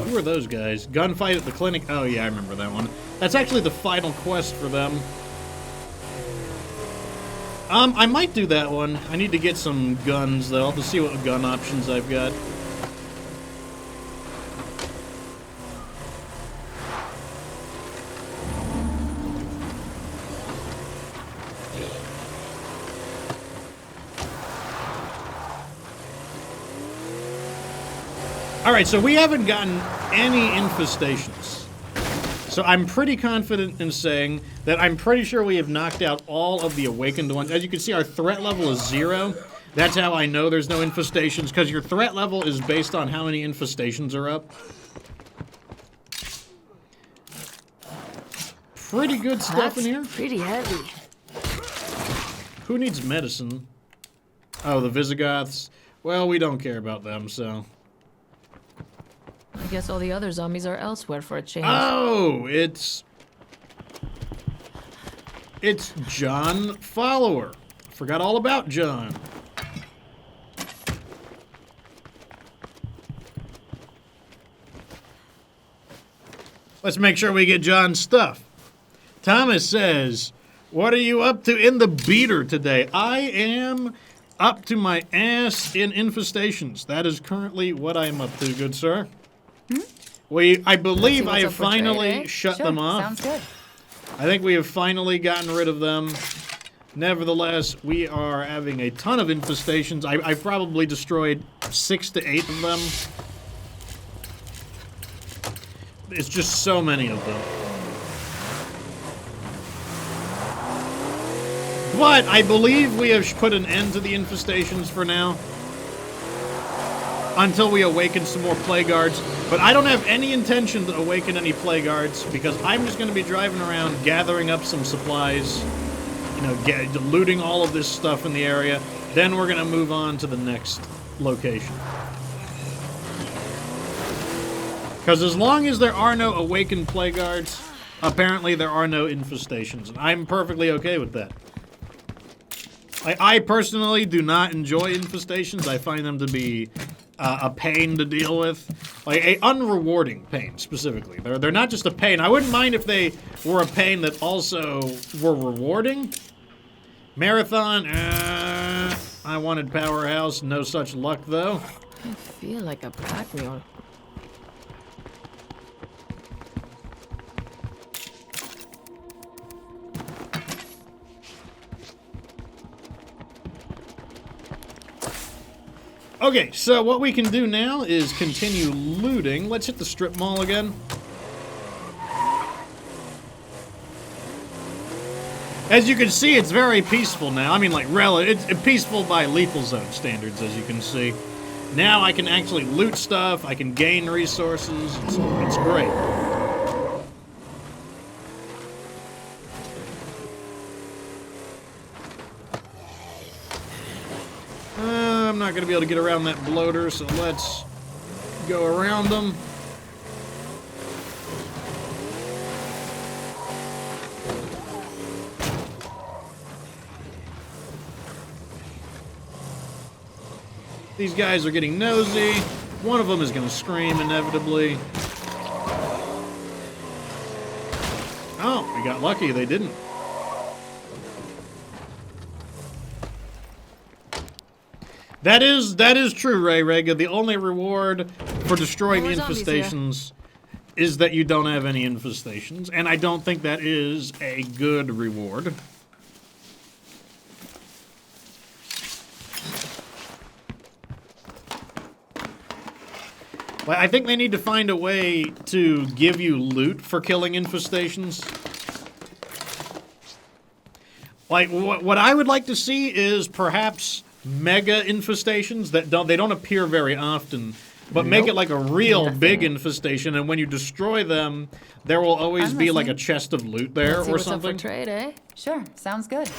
[SPEAKER 1] Who are those guys? Gunfight at the clinic? Oh yeah, I remember that one. That's actually the final quest for them. I might do that one. I need to get some guns, though, to see what gun options I've got. Alright, so we haven't gotten any infestations. So I'm pretty confident in saying that I'm pretty sure we have knocked out all of the awakened ones. As you can see, our threat level is 0. That's how I know there's no infestations, because your threat level is based on how many infestations are up. Pretty good stuff in here.
[SPEAKER 8] Pretty heavy.
[SPEAKER 1] Who needs medicine? Oh, the Visigoths. Well, we don't care about them, so...
[SPEAKER 8] I guess all the other zombies are elsewhere for a change.
[SPEAKER 1] Oh, it's John Follower. Forgot all about John. Let's make sure we get John's stuff. Thomas says, what are you up to in the beater today? I am up to my ass in infestations. That is currently what I am up to, good sir. I believe I have finally shut them off.
[SPEAKER 7] Sounds good.
[SPEAKER 1] I think we have finally gotten rid of them. Nevertheless, we are having a ton of infestations. I've probably destroyed 6 to 8 of them. It's just so many of them. But I believe we have put an end to the infestations for now. Until we awaken some more plague guards. But I don't have any intention to awaken any plague guards because I'm just going to be driving around gathering up some supplies. You know, looting all of this stuff in the area. Then we're going to move on to the next location. Because as long as there are no awakened plague guards, apparently there are no infestations. And I'm perfectly okay with that. I personally do not enjoy infestations. I find them to be a pain to deal with. Like, a unrewarding pain, specifically. They're not just a pain. I wouldn't mind if they were a pain that also were rewarding. Marathon, I wanted Powerhouse. No such luck, though.
[SPEAKER 8] I feel like a pack mule.
[SPEAKER 1] Okay, so what we can do now is continue looting. Let's hit the strip mall again. As you can see, it's very peaceful now. I mean, like, it's peaceful by lethal zone standards, as you can see. Now I can actually loot stuff. I can gain resources. It's great. I'm not going to be able to get around that bloater, so let's go around them. These guys are getting nosy. One of them is going to scream, inevitably. Oh, we got lucky. They didn't. That is true, Ray Rega. The only reward for destroying the infestations is that you don't have any infestations, and I don't think that is a good reward. But I think they need to find a way to give you loot for killing infestations. Like, what I would like to see is perhaps mega infestations that don't appear very often, but make it like a real big infestation, and when you destroy them, there will always be like a chest of loot there or something.
[SPEAKER 8] What's up for trade, eh?
[SPEAKER 7] Sure, sounds good.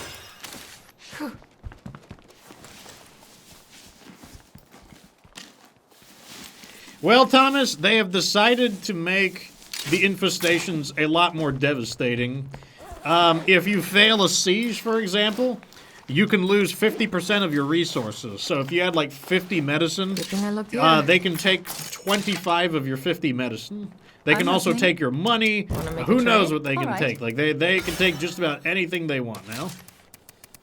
[SPEAKER 1] Well, Thomas, they have decided to make the infestations a lot more devastating. If you fail a siege, for example, you can lose 50% of your resources. So if you had like 50 medicine, they can take 25 of your 50 medicine. They can also take your money. Who knows what they can take? Like they can take just about anything they want now.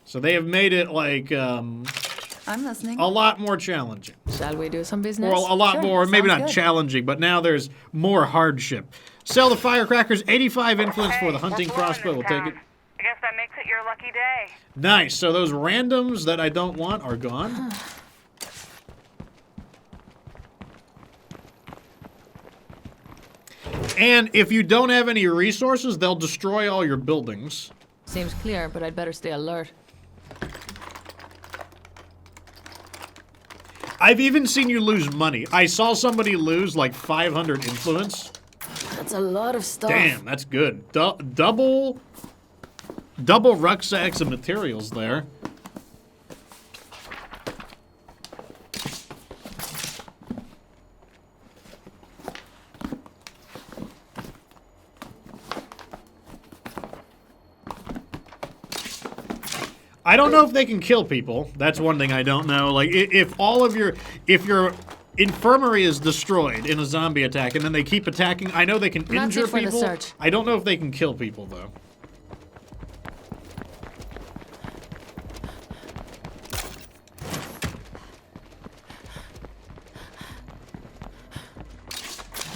[SPEAKER 1] So they have made it like
[SPEAKER 7] I'm listening.
[SPEAKER 1] a lot more challenging.
[SPEAKER 8] Shall we do some business?
[SPEAKER 1] Well, a lot more, maybe not
[SPEAKER 7] good.
[SPEAKER 1] challenging, but now there's more hardship. Sell the firecrackers, 85 influence for the hunting crossbow. We'll take it.
[SPEAKER 6] I guess that makes it your lucky day.
[SPEAKER 1] Nice. So those randoms that I don't want are gone. And if you don't have any resources, they'll destroy all your buildings.
[SPEAKER 8] Seems clear, but I'd better stay alert.
[SPEAKER 1] I've even seen you lose money. I saw somebody lose like 500 influence.
[SPEAKER 8] That's a lot of stuff.
[SPEAKER 1] Damn, that's good. Double rucksacks of materials there. I don't know if they can kill people. That's one thing I don't know. Like, if your infirmary is destroyed in a zombie attack and then they keep attacking, I know they can injure people. I don't know if they can kill people, though.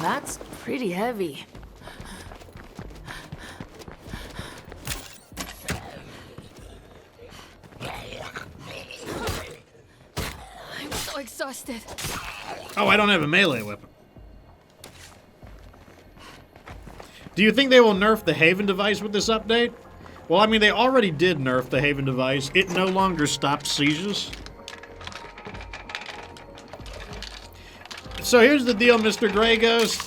[SPEAKER 8] That's pretty heavy. I'm so exhausted.
[SPEAKER 1] Oh, I don't have a melee weapon. Do you think they will nerf the Haven device with this update? Well, I mean, they already did nerf the Haven device. It no longer stops sieges. So here's the deal, Mr. Grey Ghost.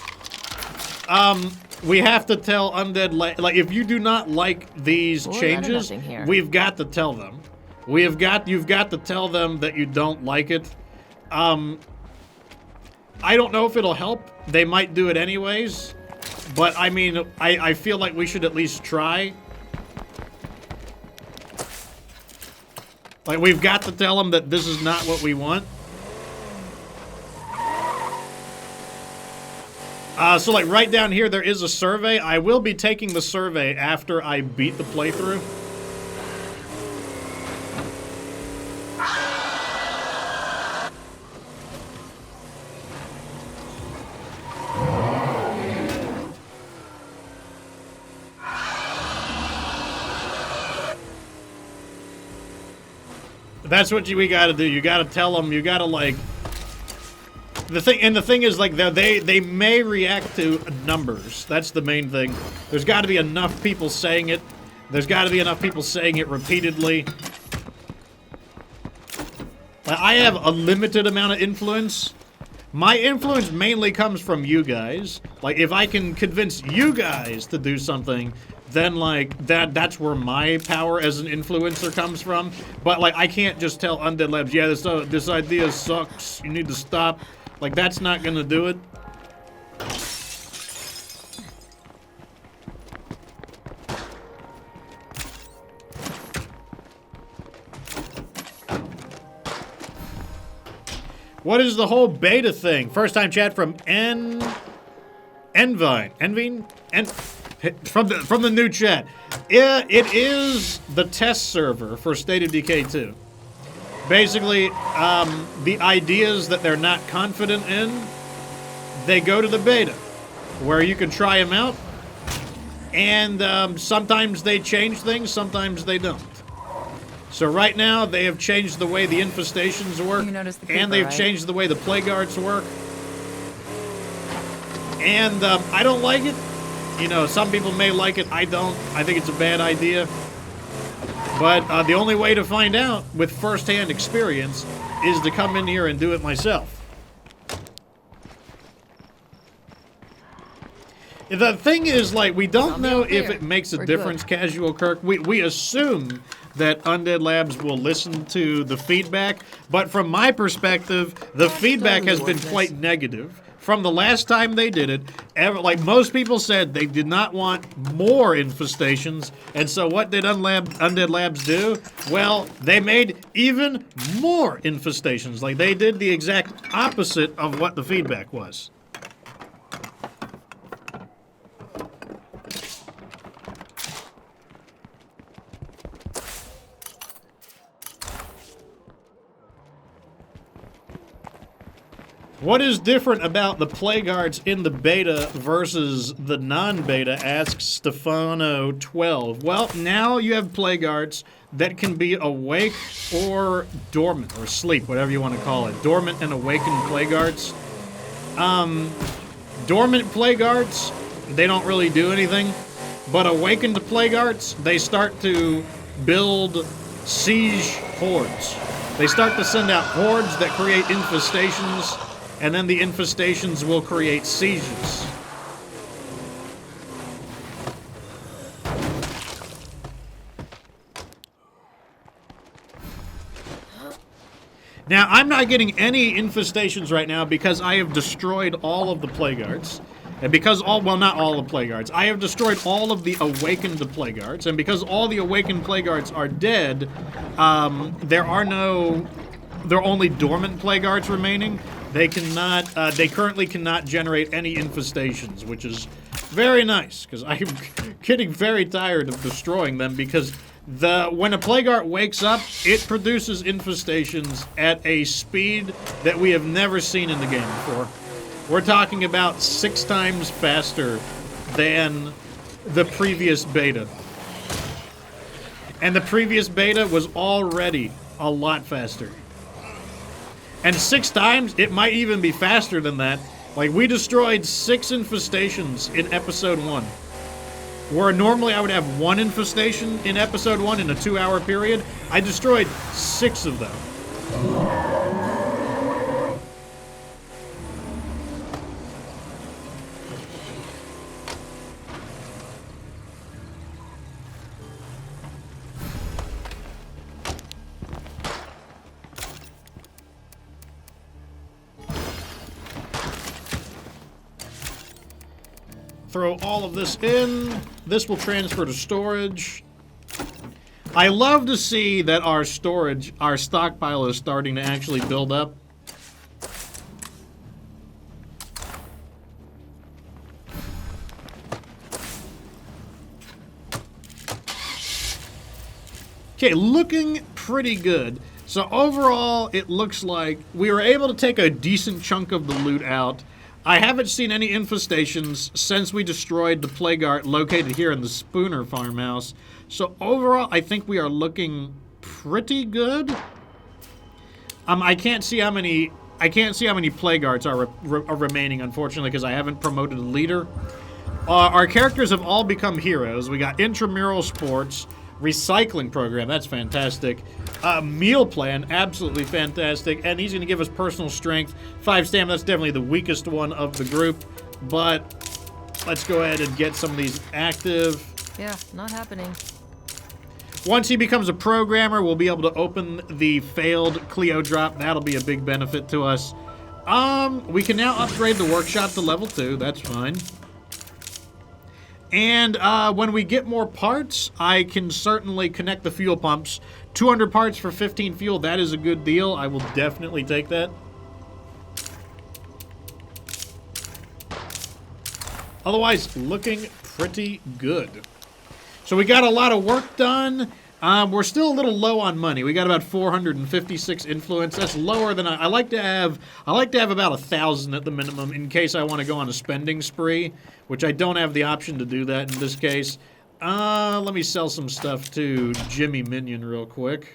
[SPEAKER 1] We have to tell Undead... Like, if you do not like these changes, we've got to tell them. You've got to tell them that you don't like it. I don't know if it'll help. They might do it anyways. But, I mean, I feel like we should at least try. Like, we've got to tell them that this is not what we want. So, like, right down here, there is a survey. I will be taking the survey after I beat the playthrough. That's what we gotta do. You gotta tell them. You gotta, like... The thing is, like, they may react to numbers. That's the main thing. There's got to be enough people saying it. There's got to be enough people saying it repeatedly. I have a limited amount of influence. My influence mainly comes from you guys. Like, if I can convince you guys to do something, then, like, that's where my power as an influencer comes from. But, like, I can't just tell Undead Labs, yeah, this idea sucks. You need to stop. Like, that's not gonna do it. What is the whole beta thing? First time chat from Envine. From the new chat. Yeah, it is the test server for State of Decay 2. Basically, the ideas that they're not confident in, they go to the beta, where you can try them out, and sometimes they change things, sometimes they don't. So right now, they have changed the way the infestations work, and they've changed the way the plague guards work. And I don't like it. You know, some people may like it, I don't. I think it's a bad idea. But the only way to find out with first-hand experience is to come in here and do it myself. The thing is, like, we don't know if it makes a difference, Casual Kirk. We assume that Undead Labs will listen to the feedback, but from my perspective, the feedback has been quite negative. From the last time they did it, like most people said, they did not want more infestations, and so what did Undead Labs do? Well, they made even more infestations. Like, they did the exact opposite of what the feedback was. What is different about the plague guards in the beta versus the non-beta, asks Stefano12. Well, now you have plague guards that can be awake or dormant, or asleep, whatever you want to call it. Dormant and awakened plague guards. Dormant plague guards, they don't really do anything. But awakened plague guards, they start to build siege hordes. They start to send out hordes that create infestations, and then the infestations will create sieges. Now, I'm not getting any infestations right now because I have destroyed all of the plague guards. And because well, not all the plague guards. I have destroyed all of the awakened plague guards. And because all the awakened plague guards are dead, there are only dormant plague guards remaining. They currently cannot generate any infestations, which is very nice, because I'm getting very tired of destroying them, because when a plague guard wakes up, it produces infestations at a speed that we have never seen in the game before. We're talking about 6 times faster than the previous beta. And the previous beta was already a lot faster. And 6 times, it might even be faster than that. Like, we destroyed 6 infestations in episode 1. Where normally I would have 1 infestation in episode 1 in a 2-hour period, I destroyed 6 of them. Throw all of this in. This will transfer to storage. I love to see that our storage, our stockpile is starting to actually build up. Okay, looking pretty good. So overall, it looks like we were able to take a decent chunk of the loot out. I haven't seen any infestations since we destroyed the plague art located here in the Spooner farmhouse. So overall, I think we are looking pretty good. I can't see how many plague arts are remaining, unfortunately, because I haven't promoted a leader. Our characters have all become heroes. We got intramural sports, recycling program, that's fantastic. Meal plan, absolutely fantastic. And he's going to give us personal strength. 5 stamina, that's definitely the weakest one of the group. But let's go ahead and get some of these active.
[SPEAKER 8] Yeah, not happening.
[SPEAKER 1] Once he becomes a programmer, we'll be able to open the failed Clio drop. That'll be a big benefit to us. We can now upgrade the workshop to level 2. That's fine. And when we get more parts, I can certainly connect the fuel pumps. 200 parts for 15 fuel, that is a good deal. I will definitely take that. Otherwise, looking pretty good. So we got a lot of work done. We're still a little low on money. We got about 456 influence. That's lower than I like to have. I like to have about 1,000 at the minimum in case I want to go on a spending spree, which I don't have the option to do that in this case. Let me sell some stuff to Jimmy Minion real quick.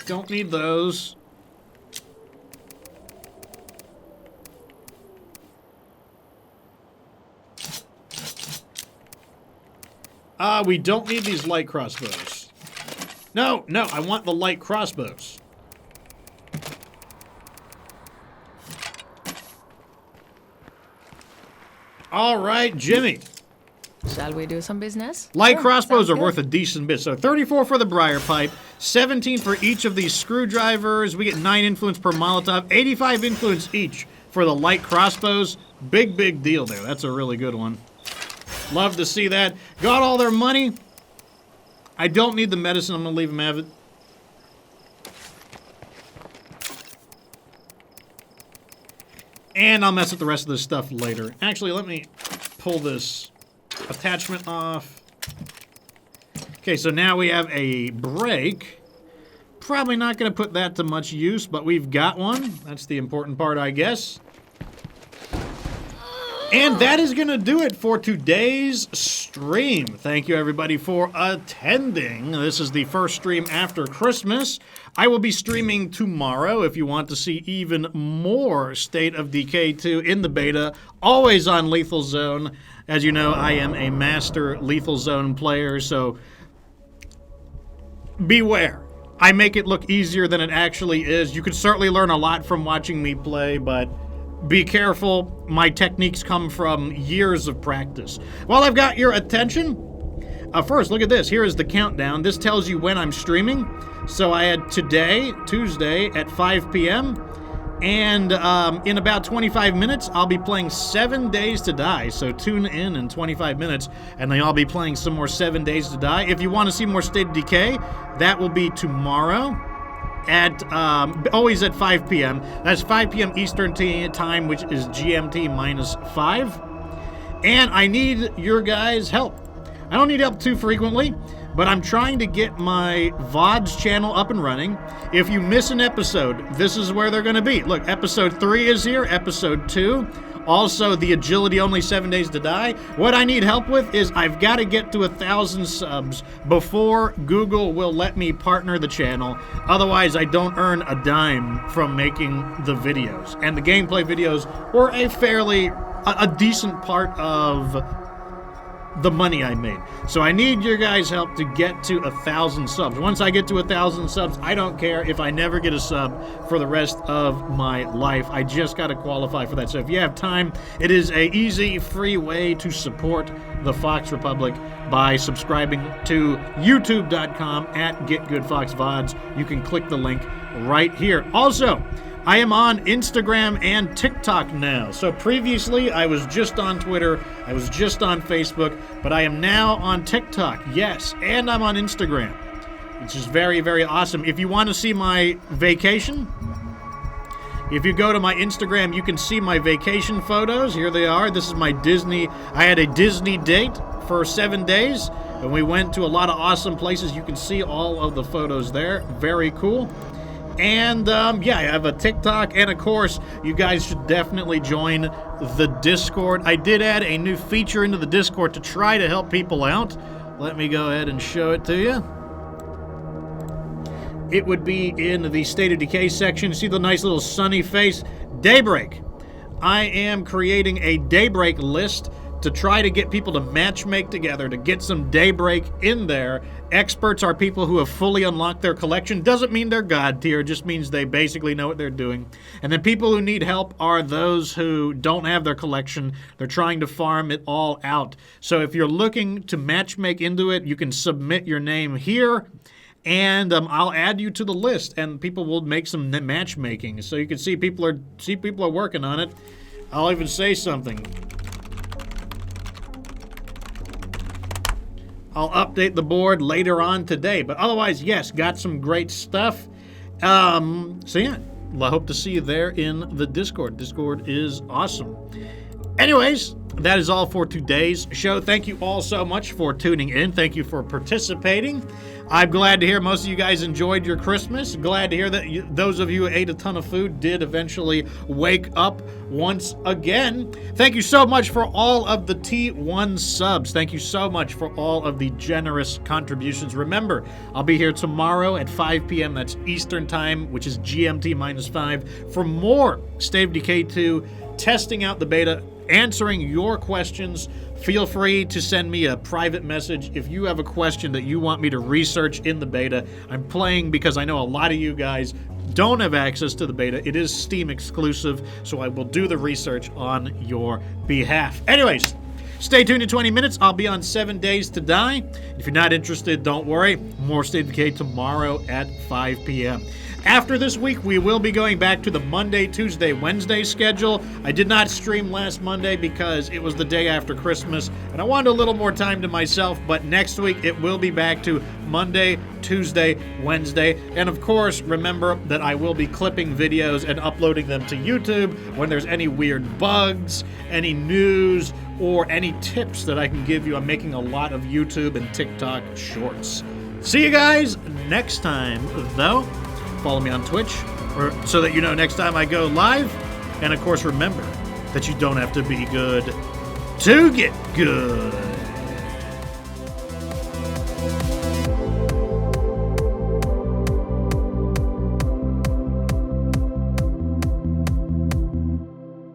[SPEAKER 1] Don't need those. We don't need these light crossbows. No, I want the light crossbows. All right, Jimmy.
[SPEAKER 8] Shall we do some business?
[SPEAKER 1] Light
[SPEAKER 8] Sure,
[SPEAKER 1] crossbows are
[SPEAKER 8] sounds
[SPEAKER 1] worth
[SPEAKER 8] good.
[SPEAKER 1] a decent bit. So 34 for the briar pipe, 17 for each of these screwdrivers. We get 9 influence per Molotov, 85 influence each for the light crossbows. Big deal there. That's a really good one. Love to see that. Got all their money. I don't need the medicine. I'm going to leave them have it. And I'll mess with the rest of this stuff later. Actually, let me pull this attachment off. Okay, so now we have a brake. Probably not going to put that to much use, but we've got one. That's the important part, I guess. And that is going to do it for today's stream. Thank you, everybody, for attending. This is the first stream after Christmas. I will be streaming tomorrow if you want to see even more State of Decay 2 in the beta, always on Lethal Zone. As you know, I am a master Lethal Zone player, so beware. I make it look easier than it actually is. You could certainly learn a lot from watching me play, but be careful. My techniques come from years of practice. Well, I've got your attention. First, look at this. Here is the countdown. This tells you when I'm streaming. So I had today, Tuesday, at 5 p.m. And in about 25 minutes, I'll be playing 7 Days to Die. So tune in 25 minutes, and then I'll be playing some more 7 Days to Die. If you want to see more State of Decay, that will be tomorrow. At always at 5 p.m. That's 5 p.m. Eastern time, which is GMT minus 5. And I need your guys' help. I don't need help too frequently, but I'm trying to get my VODs channel up and running. If you miss an episode, this is where they're going to be. Look, episode 3 is here, episode 2. Also, the agility only 7 days to die. What I need help with is I've got to get to 1,000 subs before Google will let me partner the channel. Otherwise, I don't earn a dime from making the videos. And the gameplay videos were a decent part of the money I made. So I need your guys' help to get to 1,000 subs. Once I get to 1,000 subs, I don't care if I never get a sub for the rest of my life. I just got to qualify for that. So if you have time, it is a easy, free way to support the Fox Republic by subscribing to youtube.com at GetGoodFoxVods. You can click the link right here. Also, I am on Instagram and TikTok now. So previously, I was just on Twitter, I was just on Facebook, but I am now on TikTok, yes, and I'm on Instagram, which is very, very awesome. If you want to see my vacation, if you go to my Instagram, you can see my vacation photos. Here they are. This is my Disney. I had a Disney date for 7 days, and we went to a lot of awesome places. You can see all of the photos there. Very cool. And, yeah, I have a TikTok, and, of course, you guys should definitely join the Discord. I did add a new feature into the Discord to try to help people out. Let me go ahead and show it to you. It would be in the State of Decay section. See the nice little sunny face? Daybreak. I am creating a Daybreak list to try to get people to matchmake together, to get some Daybreak in there. Experts are people who have fully unlocked their collection. Doesn't mean they're God tier, just means they basically know what they're doing. And then people who need help are those who don't have their collection. They're trying to farm it all out. So if you're looking to matchmake into it, you can submit your name here, and I'll add you to the list, and people will make some matchmaking. So you can see people are working on it. I'll even say something. I'll update the board later on today. But otherwise, yes, got some great stuff. So yeah, I hope to see you there in the Discord. Discord is awesome. Anyways, that is all for today's show. Thank you all so much for tuning in. Thank you for participating. I'm glad to hear most of you guys enjoyed your Christmas. Glad to hear that those of you who ate a ton of food did eventually wake up once again. Thank you so much for all of the T1 subs. Thank you so much for all of the generous contributions. Remember, I'll be here tomorrow at 5 p.m. That's Eastern Time, which is GMT -5, for more State of Decay 2, testing out the beta, answering your questions. Feel free to send me a private message if you have a question that you want me to research in the beta. I'm playing because I know a lot of you guys don't have access to the beta. It is Steam exclusive, so I will do the research on your behalf. Anyways, stay tuned in 20 minutes. I'll be on 7 Days to Die. If you're not interested, don't worry. More State of Decay tomorrow at 5 p.m. After this week, we will be going back to the Monday, Tuesday, Wednesday schedule. I did not stream last Monday because it was the day after Christmas, and I wanted a little more time to myself, but next week it will be back to Monday, Tuesday, Wednesday. And of course, remember that I will be clipping videos and uploading them to YouTube when there's any weird bugs, any news, or any tips that I can give you. I'm making a lot of YouTube and TikTok shorts. See you guys next time, though. Follow me on Twitch so that you know next time I go live. And of course, remember that you don't have to be good to get good.